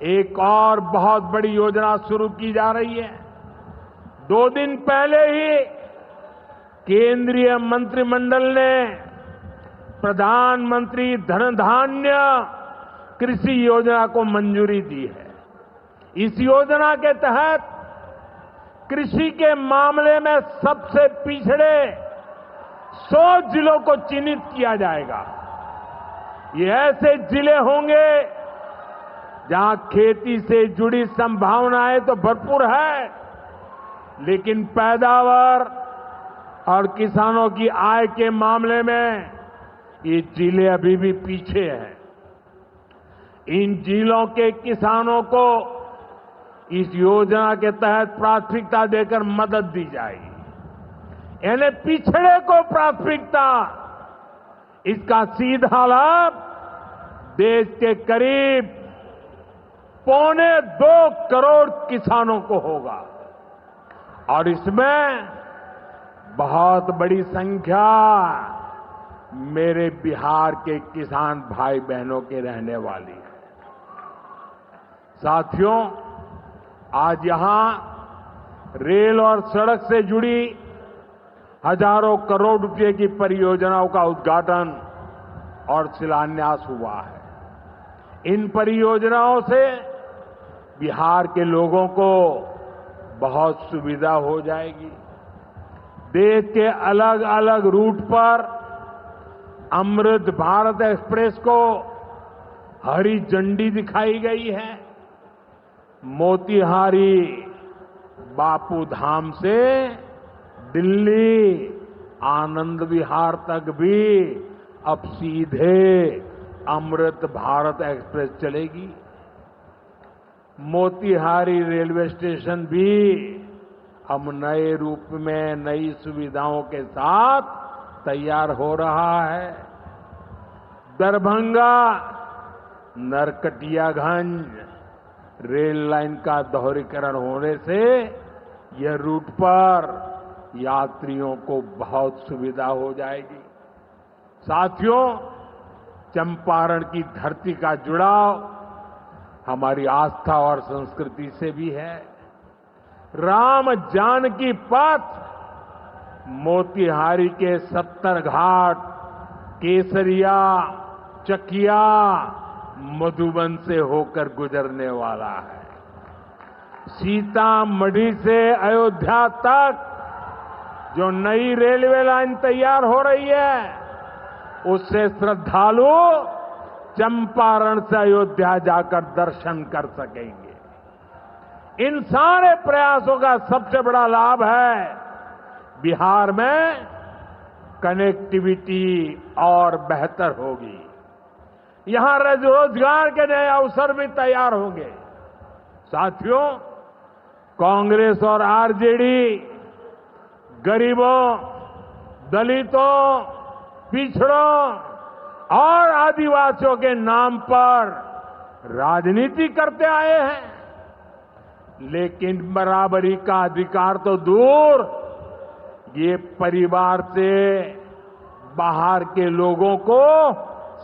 एक और बहुत बड़ी योजना शुरू की जा रही है। 2 दिन पहले ही केंद्रीय मंत्रिमंडल ने प्रधानमंत्री धन धान्य कृषि योजना को मंजूरी दी है। इस योजना के तहत कृषि के मामले में सबसे पिछड़े 100 जिलों को चिन्हित किया जाएगा। ये ऐसे जिले होंगे जहां खेती से जुड़ी संभावनाएं तो भरपूर है, लेकिन पैदावार और किसानों की आय के मामले में ये जिले अभी भी पीछे हैं। इन जिलों के किसानों को इस योजना के तहत प्राथमिकता देकर मदद दी जाएगी। यानी पिछड़े को प्राथमिकता। इसका सीधा लाभ देश के करीब 1.25 करोड़ किसानों को होगा और इसमें बहुत बड़ी संख्या मेरे बिहार के किसान भाई बहनों के रहने वाली है। साथियों, आज यहां रेल और सड़क से जुड़ी हजारों करोड़ रुपए की परियोजनाओं का उद्घाटन और शिलान्यास हुआ है। इन परियोजनाओं से बिहार के लोगों को बहुत सुविधा हो जाएगी। देश के अलग अलग रूट पर अमृत भारत एक्सप्रेस को हरी झंडी दिखाई गई है। मोतिहारी बापू धाम से दिल्ली आनंद विहार तक भी अब सीधे अमृत भारत एक्सप्रेस चलेगी। मोतिहारी रेलवे स्टेशन भी अब नए रूप में नई सुविधाओं के साथ तैयार हो रहा है। दरभंगा नरकटियागंज रेल लाइन का दोहरीकरण होने से यह रूट पर यात्रियों को बहुत सुविधा हो जाएगी। साथियों, चंपारण की धरती का जुड़ाव हमारी आस्था और संस्कृति से भी है। राम जानकी पथ मोतिहारी के 70 घाट, केसरिया, चकिया, मधुबन से होकर गुजरने वाला है। सीतामढ़ी से अयोध्या तक जो नई रेलवे लाइन तैयार हो रही है, उससे श्रद्धालु चंपारण से अयोध्या जाकर दर्शन कर सकेंगे। इन सारे प्रयासों का सबसे बड़ा लाभ है बिहार में कनेक्टिविटी और बेहतर होगी। यहां रोजगार के नए अवसर भी तैयार होंगे। साथियों, कांग्रेस और आरजेडी गरीबों, दलितों, पिछड़ों और आदिवासियों के नाम पर राजनीति करते आए हैं, लेकिन बराबरी का अधिकार तो दूर, ये परिवार से बाहर के लोगों को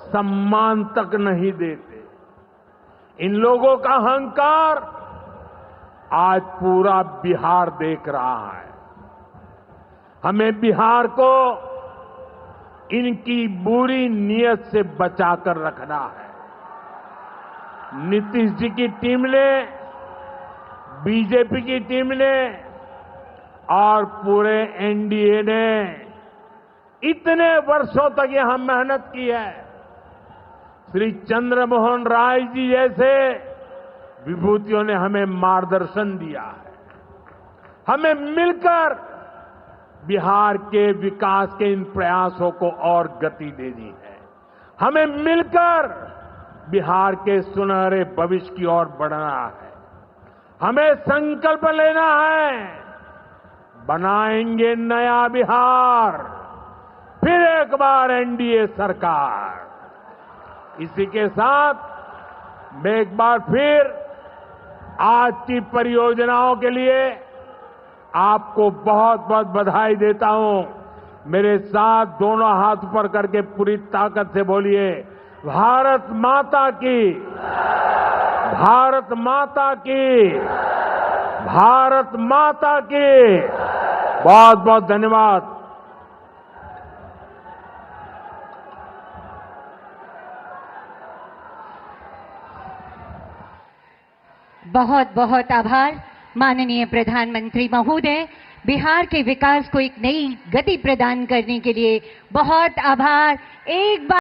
सम्मान तक नहीं देते। इन लोगों का अहंकार आज पूरा बिहार देख रहा है। हमें बिहार को इनकी बुरी नीयत से बचाकर रखना है। नीतीश जी की टीम ने, बीजेपी की टीम ने और पूरे एनडीए ने इतने वर्षों तक यहां मेहनत की है। श्री चंद्रमोहन राय जी जैसे विभूतियों ने हमें मार्गदर्शन दिया है। हमें मिलकर बिहार के विकास के इन प्रयासों को और गति देनी है। हमें मिलकर बिहार के सुनहरे भविष्य की ओर बढ़ना है। हमें संकल्प लेना है, बनाएंगे नया बिहार, फिर एक बार एनडीए सरकार। इसी के साथ मैं एक बार फिर आज की परियोजनाओं के लिए आपको बहुत बहुत बधाई देता हूं। मेरे साथ दोनों हाथ ऊपर करके पूरी ताकत से बोलिए, भारत माता की, भारत माता की, भारत माता की। बहुत बहुत धन्यवाद। बहुत बहुत आभार माननीय प्रधानमंत्री महोदय। बिहार के विकास को एक नई गति प्रदान करने के लिए बहुत आभार। एक बार